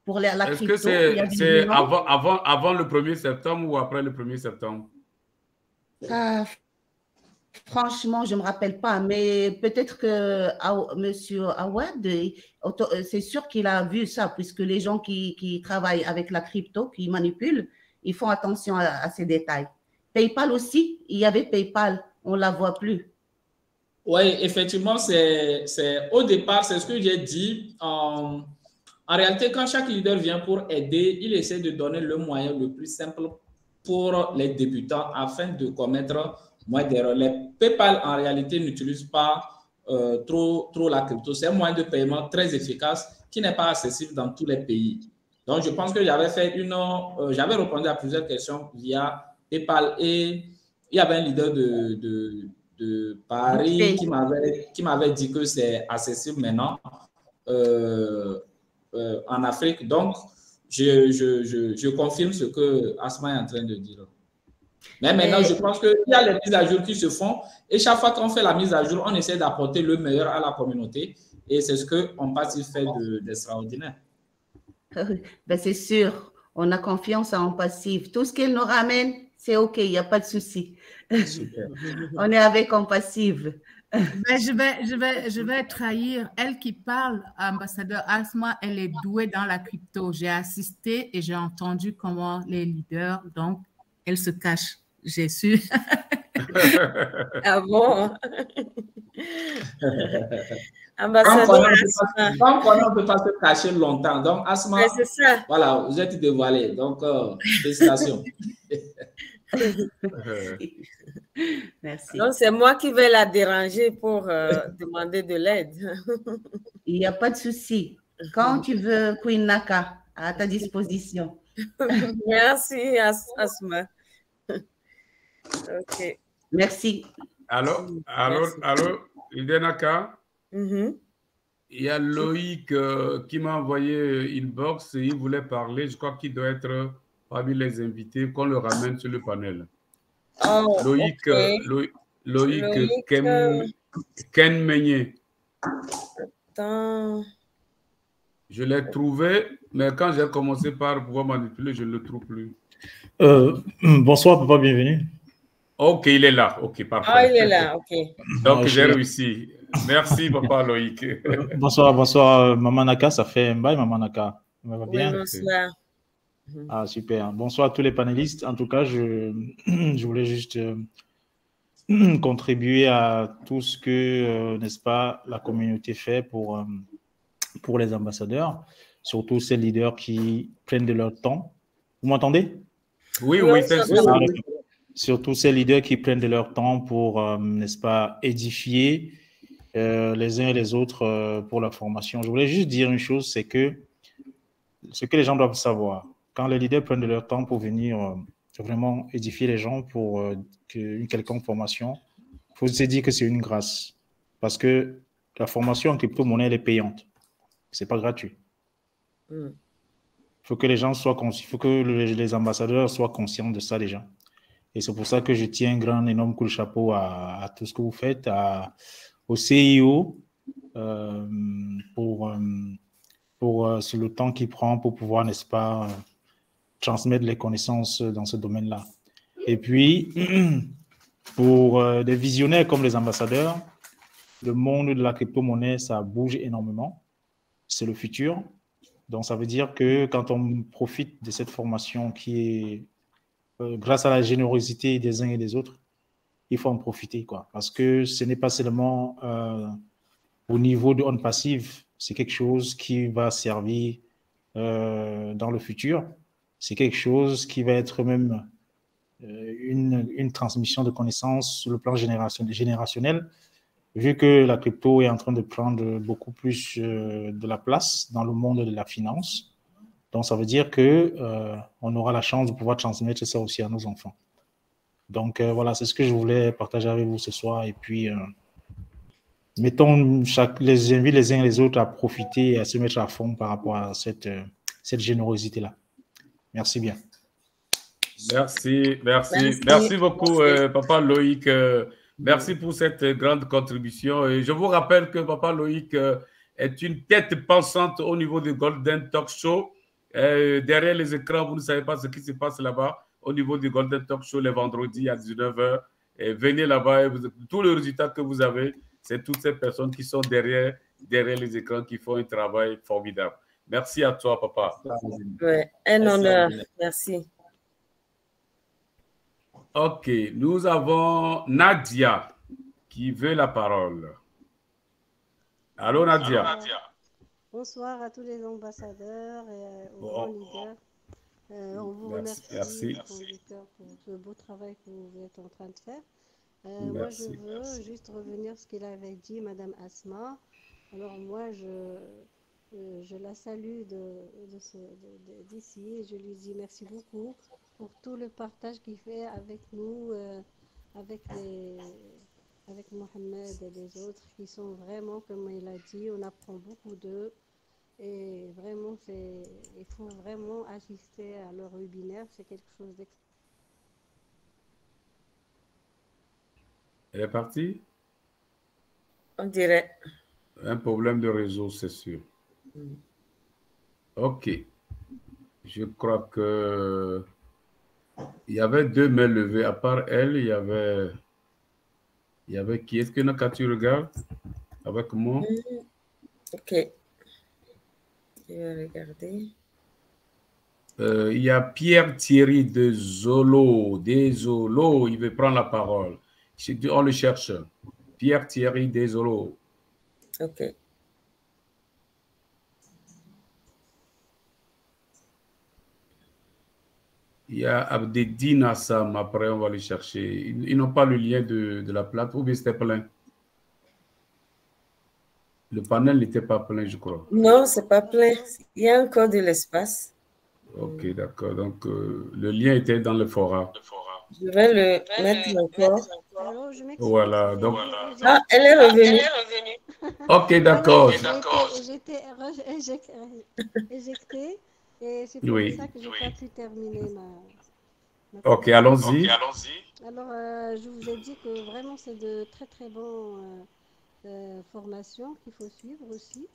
Pour la Est-ce crypto, que c'est avant le 1er septembre ou après le 1er septembre? Franchement, je ne me rappelle pas, mais peut-être que M. Awad, c'est sûr qu'il a vu ça, puisque les gens qui travaillent avec la crypto, qui manipulent, ils font attention à ces détails. PayPal aussi, il y avait PayPal, on ne la voit plus. Oui, effectivement, au départ, c'est ce que j'ai dit. En réalité, quand chaque leader vient pour aider, il essaie de donner le moyen le plus simple pour les débutants afin de commettre moins d'erreurs. Les PayPal, en réalité, n'utilisent pas trop la crypto. C'est un moyen de paiement très efficace qui n'est pas accessible dans tous les pays. Donc, je pense que j'avais répondu à plusieurs questions via PayPal et il y avait un leader de Paris qui m'avait dit que c'est accessible maintenant en Afrique. Donc, je confirme ce que Asma est en train de dire. Mais maintenant, je pense qu'il y a les mises à jour qui se font et chaque fois qu'on fait la mise à jour, on essaie d'apporter le meilleur à la communauté et c'est ce qu'on Passif fait d'extraordinaire. Ben c'est sûr, on a confiance en Passif. Tout ce qu'elle nous ramène, c'est OK, il n'y a pas de souci. On est avec en Passif. Ben, je vais trahir. Elle qui parle, ambassadeur Asma, elle est douée dans la crypto. J'ai assisté et j'ai entendu comment les leaders, donc, elle se cache. J'ai su. Ah bon? Ambassadeur Asma. On ne peut pas se cacher longtemps. Donc, Asma, c'est ça. Voilà, vous êtes dévoilé. Donc, félicitations. Merci. Donc, c'est moi qui vais la déranger pour demander de l'aide. Il n'y a pas de souci. Quand tu veux, Queen Naka, à ta disposition. Merci, Asma. OK. Merci. Alors, Naka, il y a Loïc qui m'a envoyé inbox et il voulait parler. Je crois qu'il doit être parmi les invités qu'on le ramène sur le panel. Oh, Loïc, okay. Loïc Ken Meignet. Attends. Je l'ai trouvé, mais quand j'ai commencé par pouvoir manipuler, je ne le trouve plus. Bonsoir, papa, bienvenue. Ok, il est là. Ok, parfait. Ah, il est là, ok. Donc, j'ai réussi. Merci, papa Loïc. Bonsoir, Maman Naka. Ça fait un bail, Maman Naka. Ça va bien? Oui, bonsoir. Ah, super. Bonsoir à tous les panélistes. En tout cas, je voulais juste contribuer à tout ce que, n'est-ce pas, la communauté fait pour les ambassadeurs, surtout ces leaders qui prennent de leur temps. Vous m'entendez? Oui, c'est ça. Surtout ces leaders qui prennent de leur temps pour, n'est-ce pas, édifier les uns et les autres pour la formation. Je voulais juste dire une chose, c'est que ce que les gens doivent savoir, quand les leaders prennent de leur temps pour venir vraiment édifier les gens pour une quelconque formation, il faut se dire que c'est une grâce. Parce que la formation en crypto-monnaie, elle est payante. Ce n'est pas gratuit. Il faut que les gens soient conscients, il faut que les ambassadeurs soient conscients de ça déjà. Et c'est pour ça que je tiens un grand, énorme coup de chapeau à tout ce que vous faites, au CIO, pour sur le temps qu'il prend pour pouvoir, n'est-ce pas, transmettre les connaissances dans ce domaine-là. Et puis, pour des visionnaires comme les ambassadeurs, le monde de la crypto-monnaie, ça bouge énormément. C'est le futur. Donc, ça veut dire que quand on profite de cette formation qui est grâce à la générosité des uns et des autres, il faut en profiter, quoi. Parce que ce n'est pas seulement au niveau de On Passif, c'est quelque chose qui va servir dans le futur. C'est quelque chose qui va être même une transmission de connaissances sur le plan générationnel, vu que la crypto est en train de prendre beaucoup plus de la place dans le monde de la finance. Donc, ça veut dire qu'on aura la chance de pouvoir transmettre ça aussi à nos enfants. Donc, voilà, c'est ce que je voulais partager avec vous ce soir. Et puis, mettons les uns et les autres à profiter et à se mettre à fond par rapport à cette générosité-là. Merci bien. Merci beaucoup, Papa Loïc. Merci pour cette grande contribution. Et je vous rappelle que Papa Loïc est une tête pensante au niveau du Golden Talk Show. derrière les écrans, vous ne savez pas ce qui se passe là-bas au niveau du Golden Talk Show les vendredis à 19h. Venez là-bas. Tous les résultats que vous avez, c'est toutes ces personnes qui sont derrière les écrans qui font un travail formidable. Merci à toi, papa. Ouais, un honneur. Merci. OK. Nous avons Nadia qui veut la parole. Allô, Nadia. Bonsoir à tous les ambassadeurs et aux grands leaders. On vous remercie pour ce beau travail que vous êtes en train de faire. Moi, je veux juste revenir sur ce qu'il avait dit, Madame Asma. Alors moi, je la salue d'ici et je lui dis merci beaucoup pour tout le partage qu'il fait avec nous, avec Mohamed et les autres qui sont vraiment, comme il a dit, on apprend beaucoup d'eux. Et vraiment, il faut vraiment assister à leur webinaire, c'est quelque chose d'extraordinaire. Elle est partie? On dirait. Un problème de réseau, c'est sûr. OK. Je crois que il y avait 2 mains levées. À part elle, il y avait qui? Est-ce que quand tu regardes avec moi? OK. Je vais regarder. Il y a Pierre Thierry de Zolo. Désolé, il veut prendre la parole. On le cherche. Pierre Thierry de Zolo. OK. Il y a Abdeddin Assam. Après, on va le chercher. Ils n'ont pas le lien de la plate. Ou bien c'était plein? Le panel n'était pas plein, je crois. Non, c'est pas plein. Il y a encore de l'espace. OK, d'accord. Donc, le lien était dans le forum. Je vais le mettre encore. Alors, voilà. Donc... Ah, elle est revenue. OK, d'accord. J'étais éjectée et c'est pour ça que je n'ai pas pu terminer ma OK, allons-y. Alors, je vous ai dit que vraiment, c'est de très, très bons formations qu'il faut suivre aussi.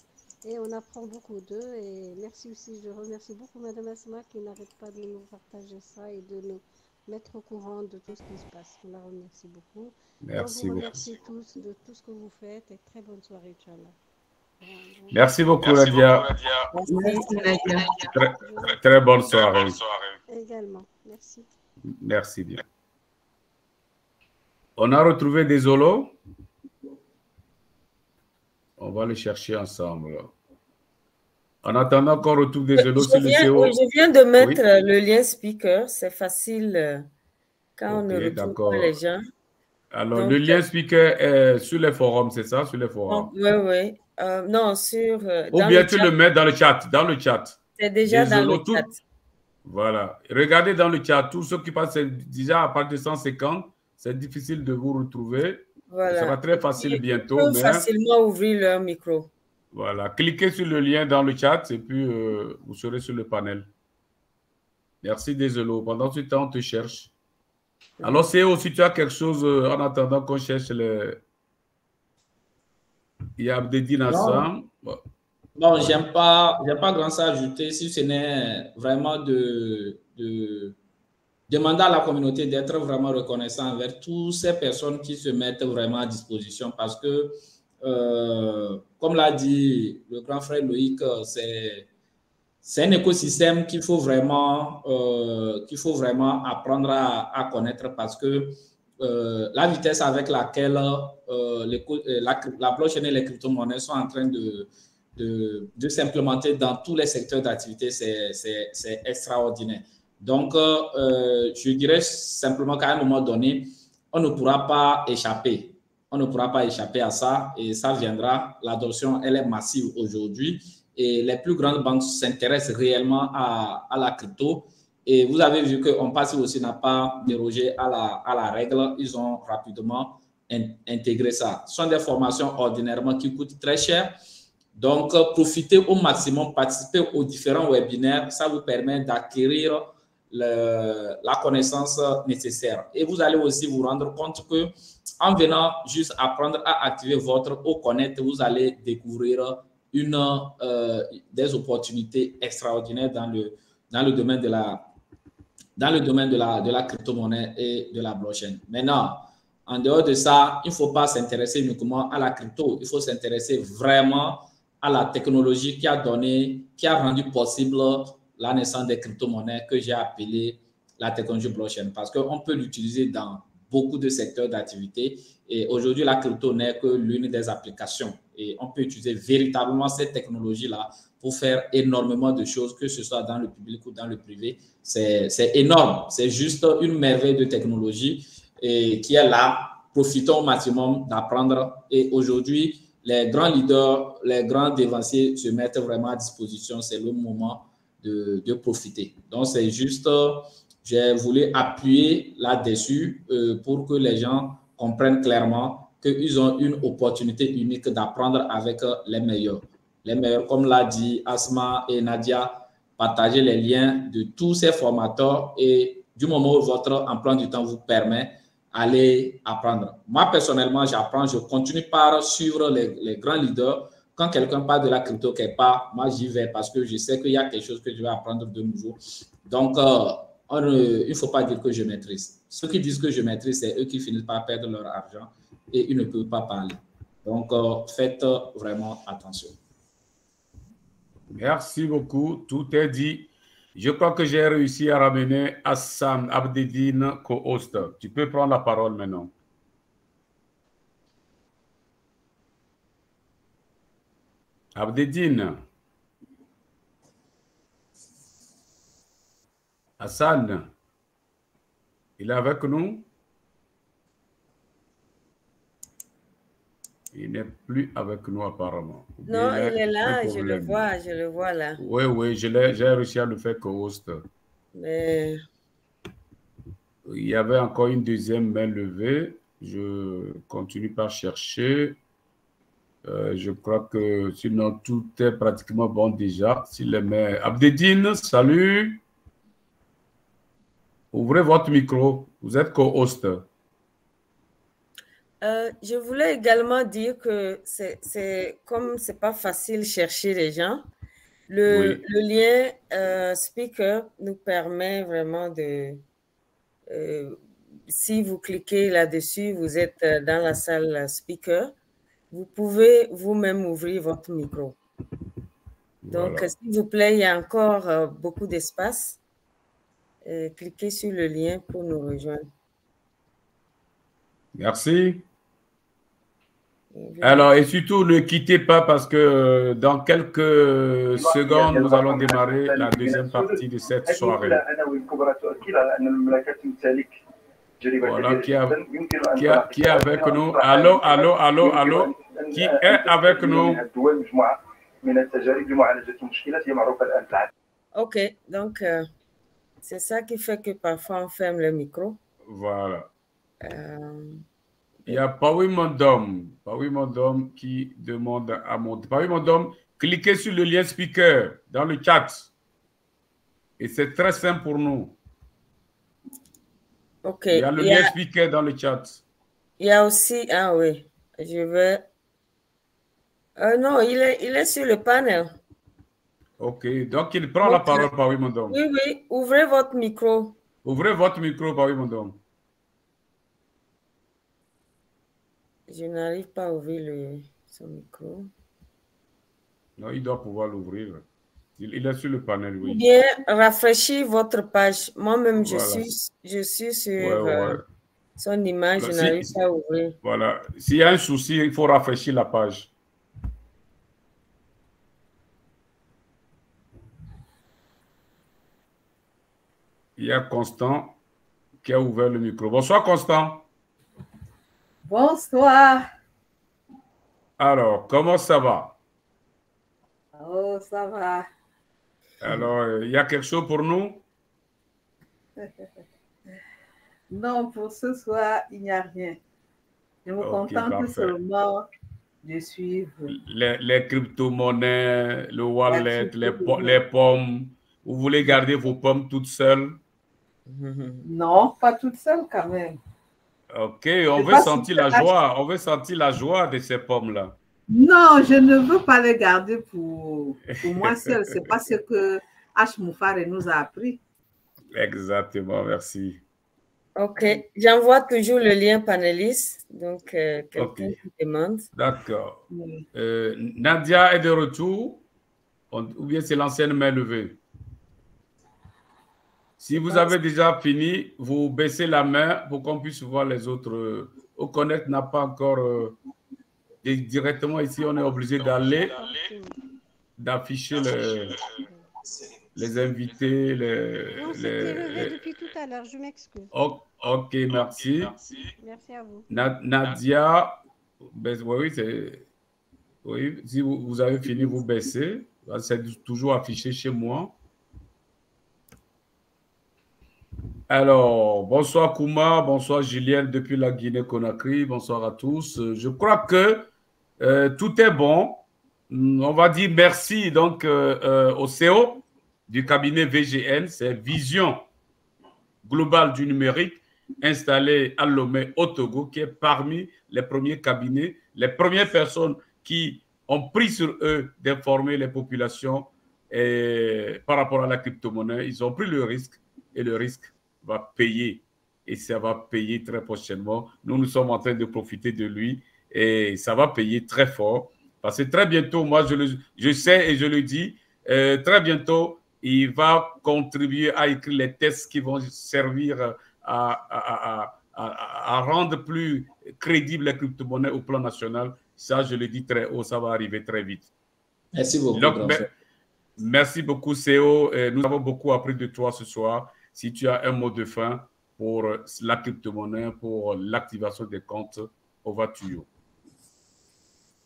Et on apprend beaucoup d'eux. Et merci aussi, je remercie beaucoup Madame Asma qui n'arrête pas de nous partager ça et de nous mettre au courant de tout ce qui se passe. On la remercie beaucoup. Merci beaucoup. On vous remercie tous de tout ce que vous faites et très bonne soirée, Inch'Allah. Merci beaucoup, Nadia. Très bonne soirée. Également. Merci. Merci bien. On a retrouvé des Zolo. On va les chercher ensemble. En attendant qu'on retrouve des Zolo sur le CO. Je viens de mettre le lien speaker. C'est facile quand on ne retrouve pas les gens. Alors, donc, le lien speaker est sur les forums, c'est ça? Sur les forums? Oui. Non, sur... Ou bien tu le mets dans le chat. C'est déjà dans le chat. Voilà. Regardez dans le chat. Tous ceux qui passent déjà à partir de 150, c'est difficile de vous retrouver. Voilà. Ce sera très facile bientôt. Ils peuvent facilement ouvrir leur micro. Voilà. Cliquez sur le lien dans le chat et puis vous serez sur le panel. Merci, désolé. Pendant ce temps, on te cherche. Alors, c'est aussi, tu as quelque chose en attendant qu'on cherche les... Il y a Abdeddin Assam. Non, j'aime pas grand-chose à ajouter si ce n'est vraiment de demander à la communauté d'être vraiment reconnaissant envers toutes ces personnes qui se mettent vraiment à disposition parce que, comme l'a dit le grand frère Loïc, c'est un écosystème qu'il faut vraiment apprendre à connaître parce que la vitesse avec laquelle la blockchain et les crypto-monnaies sont en train de s'implémenter dans tous les secteurs d'activité, c'est extraordinaire. Donc, je dirais simplement qu'à un moment donné, on ne pourra pas échapper. On ne pourra pas échapper à ça et ça viendra. L'adoption, elle est massive aujourd'hui et les plus grandes banques s'intéressent réellement à la crypto. Et vous avez vu que OnPassif aussi n'a pas dérogé à la règle. Ils ont rapidement intégré ça. Ce sont des formations ordinairement qui coûtent très cher. Donc, profitez au maximum, participez aux différents webinaires. Ça vous permet d'acquérir la connaissance nécessaire. Et vous allez aussi vous rendre compte que en venant juste apprendre à activer votre Oconnect, vous allez découvrir des opportunités extraordinaires dans le domaine de la crypto-monnaie et de la blockchain. Maintenant, en dehors de ça, il ne faut pas s'intéresser uniquement à la crypto. Il faut s'intéresser vraiment à la technologie qui a rendu possible la naissance des crypto-monnaies que j'ai appelée la technologie blockchain, parce qu'on peut l'utiliser dans beaucoup de secteurs d'activité. Et aujourd'hui, la crypto n'est que l'une des applications. Et on peut utiliser véritablement cette technologie-là pour faire énormément de choses, que ce soit dans le public ou dans le privé. C'est énorme. C'est juste une merveille de technologie et qui est là. Profitons au maximum d'apprendre. Et aujourd'hui, les grands leaders, les grands dévanciers se mettent vraiment à disposition. C'est le moment de profiter. Donc, c'est juste, j'ai voulu appuyer là-dessus pour que les gens comprennent clairement qu'ils ont une opportunité unique d'apprendre avec les meilleurs. Les meilleurs, comme l'a dit Asma et Nadia, partagez les liens de tous ces formateurs et du moment où votre emploi du temps vous permet, allez apprendre. Moi, personnellement, j'apprends, je continue par suivre les grands leaders. Quand quelqu'un parle de la crypto quelque part, moi, j'y vais parce que je sais qu'il y a quelque chose que je vais apprendre de nouveau. Donc, il ne faut pas dire que je maîtrise. Ceux qui disent que je maîtrise, c'est eux qui finissent par perdre leur argent et ils ne peuvent pas parler. Donc, faites vraiment attention. Merci beaucoup. Tout est dit. Je crois que j'ai réussi à ramener Hassan Abdedine, co-host. Tu peux prendre la parole maintenant. Abdedine. Hassan. Il est avec nous? Il n'est plus avec nous apparemment. Non, il est là, je le vois là. Oui, j'ai réussi à le faire co-host. Mais... Il y avait encore une deuxième main levée. Je continue par chercher. Je crois que sinon tout est pratiquement bon déjà. Si les mains... Abdedine, salut. Ouvrez votre micro. Vous êtes co-host. Je voulais également dire que comme c'est pas facile chercher les gens, le lien speaker nous permet vraiment de, si vous cliquez là-dessus, vous êtes dans la salle speaker, vous pouvez vous-même ouvrir votre micro. Donc, voilà. S'il vous plaît, il y a encore beaucoup d'espace. Cliquez sur le lien pour nous rejoindre. Merci. Alors, et surtout, ne quittez pas parce que dans quelques secondes, nous allons démarrer la deuxième partie de cette soirée. Voilà, qui est avec nous? Allô? Qui est avec nous? OK, donc c'est ça qui fait que parfois on ferme le micro. Voilà. Il y a Pawi Mondom qui demande à monter. Pawi Mondom, cliquez sur le lien speaker dans le chat. Et c'est très simple pour nous. OK. Il y a le lien speaker dans le chat. Il y a aussi... Ah oui, je vais... non, il est sur le panel. OK, donc il prend la parole, Pawi Mondom. Oui, ouvrez votre micro. Ouvrez votre micro, Pawi Mondom. Je n'arrive pas à ouvrir son micro. Non, il doit pouvoir l'ouvrir. Il est sur le panel, oui. Bien, rafraîchir votre page. Moi-même, voilà. je suis sur son image. Je n'arrive pas à ouvrir. Voilà. S'il y a un souci, il faut rafraîchir la page. Il y a Constant qui a ouvert le micro. Bonsoir, Constant. Bonsoir. Alors, comment ça va? Oh, ça va. Alors, il y a quelque chose pour nous? Non, pour ce soir, il n'y a rien. Je me contente seulement de suivre. Les crypto-monnaies, le wallet, les pommes. Vous voulez garder vos pommes toutes seules? Non, pas toutes seules quand même. OK, on veut sentir la joie. On veut sentir la joie de ces pommes-là. Non, je ne veux pas les garder pour moi seul. Ce n'est pas ce que H. Moufare nous a appris. Exactement, merci. OK. J'envoie toujours le lien panéliste. Donc, quelqu'un qui demande. D'accord. Nadia est de retour ou bien c'est l'ancienne main levée? Si vous avez déjà fini, vous baissez la main pour qu'on puisse voir les autres. Au Connect n'a pas encore... directement ici, on est obligé d'aller, d'afficher les invités. Non, c'était levé depuis tout à l'heure, je m'excuse. Ok, merci. Merci à vous. Nadia, oui, si vous avez fini, vous baissez. C'est toujours affiché chez moi. Alors, bonsoir Kouma, bonsoir Julienne depuis la Guinée-Conakry, bonsoir à tous. Je crois que tout est bon. On va dire merci donc au CEO du cabinet VGN, c'est Vision Globale du Numérique, installé à Lomé au Togo, qui est parmi les premiers cabinets, les premières personnes qui ont pris sur eux d'informer les populations par rapport à la crypto-monnaie. Ils ont pris le risque et le risque va payer et ça va payer très prochainement. Nous sommes en train de profiter de lui et ça va payer très fort parce que très bientôt, moi je sais et je le dis, très bientôt, il va contribuer à écrire les tests qui vont servir à rendre plus crédible les crypto-monnaies au plan national. Ça, je le dis très haut, ça va arriver très vite. Merci beaucoup. Donc, merci beaucoup, CEO. Nous avons beaucoup appris de toi ce soir. Si tu as un mot de fin pour la crypto-monnaie, pour l'activation des comptes, over to you.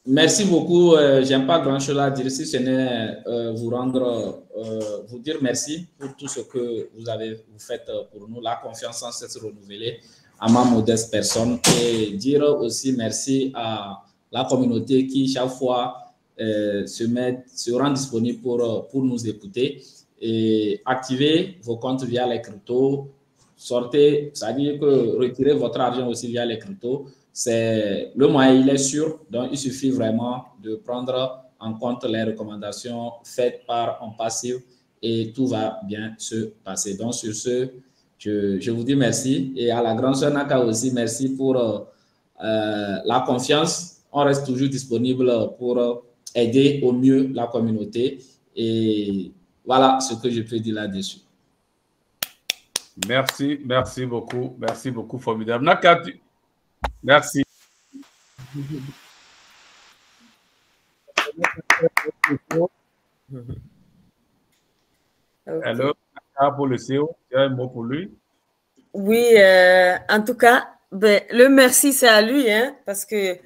Merci beaucoup. J'aime pas grand-chose à dire, si ce n'est vous dire merci pour tout ce que vous faites pour nous. La confiance en s'est renouvelée à ma modeste personne et dire aussi merci à la communauté qui chaque fois se rend disponible pour nous écouter. Et activez vos comptes via les cryptos, sortez, c'est-à-dire que retirez votre argent aussi via les cryptos. Le moyen, il est sûr, donc il suffit vraiment de prendre en compte les recommandations faites par OnPassive et tout va bien se passer. Donc sur ce, je vous dis merci et à la grande sœur Naka aussi, merci pour la confiance. On reste toujours disponible pour aider au mieux la communauté et voilà ce que je peux dire là-dessus. Merci beaucoup, formidable. Naka, merci. Alors, pour le CEO, tu as un mot pour lui? Oui, en tout cas, le merci, c'est à lui, hein, parce que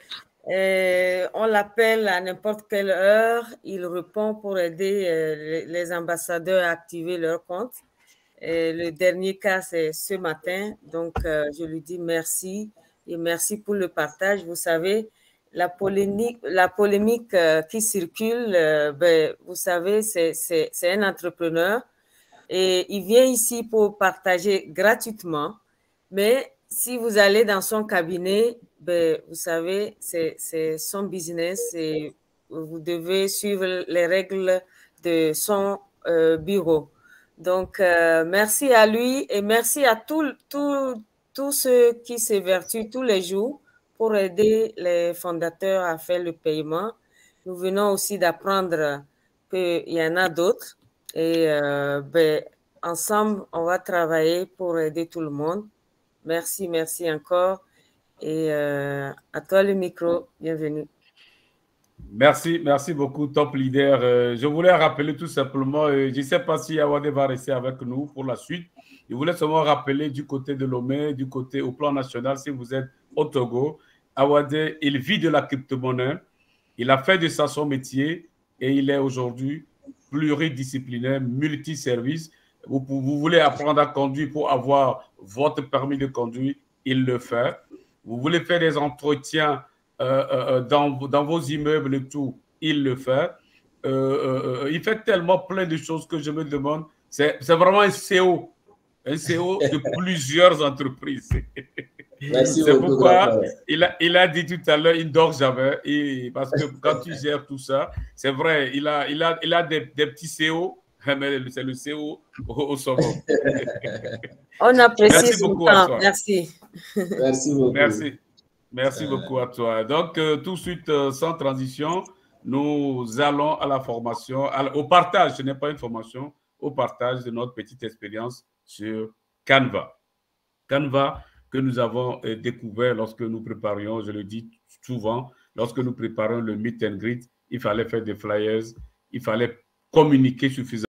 on l'appelle à n'importe quelle heure, il répond pour aider les ambassadeurs à activer leur compte. Et le dernier cas, c'est ce matin, donc je lui dis merci et merci pour le partage. Vous savez, la polémique qui circule, vous savez, c'est un entrepreneur et il vient ici pour partager gratuitement, mais si vous allez dans son cabinet, vous savez, c'est son business et vous devez suivre les règles de son bureau. Donc, merci à lui et merci à tous ceux qui s'évertuent tous les jours pour aider les fondateurs à faire le paiement. Nous venons aussi d'apprendre qu'il y en a d'autres et ensemble, on va travailler pour aider tout le monde. Merci encore. Et à toi le micro, bienvenue. Merci beaucoup, Top Leader. Je voulais rappeler tout simplement, je ne sais pas si Awade va rester avec nous pour la suite. Je voulais seulement rappeler du côté de Lomé, du côté au plan national, si vous êtes au Togo, Awade, il vit de la crypto-monnaie, il a fait de ça son métier et il est aujourd'hui pluridisciplinaire, multiservice. Vous voulez apprendre à conduire pour avoir votre permis de conduire, il le fait. Vous voulez faire des entretiens dans vos immeubles et tout, il le fait. Il fait tellement plein de choses que je me demande, c'est vraiment un CEO de plusieurs entreprises. C'est pourquoi il a dit tout à l'heure, il ne dort jamais. Parce que quand tu gères tout ça, c'est vrai, il a des petits CO, mais c'est le CO au sommet. On apprécie Merci beaucoup à toi. Merci. Merci beaucoup. Merci beaucoup à toi. Donc, tout de suite, sans transition, nous allons à la formation, au partage, ce n'est pas une formation, au partage de notre petite expérience sur Canva. Canva que nous avons découvert lorsque nous préparions, je le dis souvent, lorsque nous préparions le meet and greet, il fallait faire des flyers, il fallait communiquer suffisamment.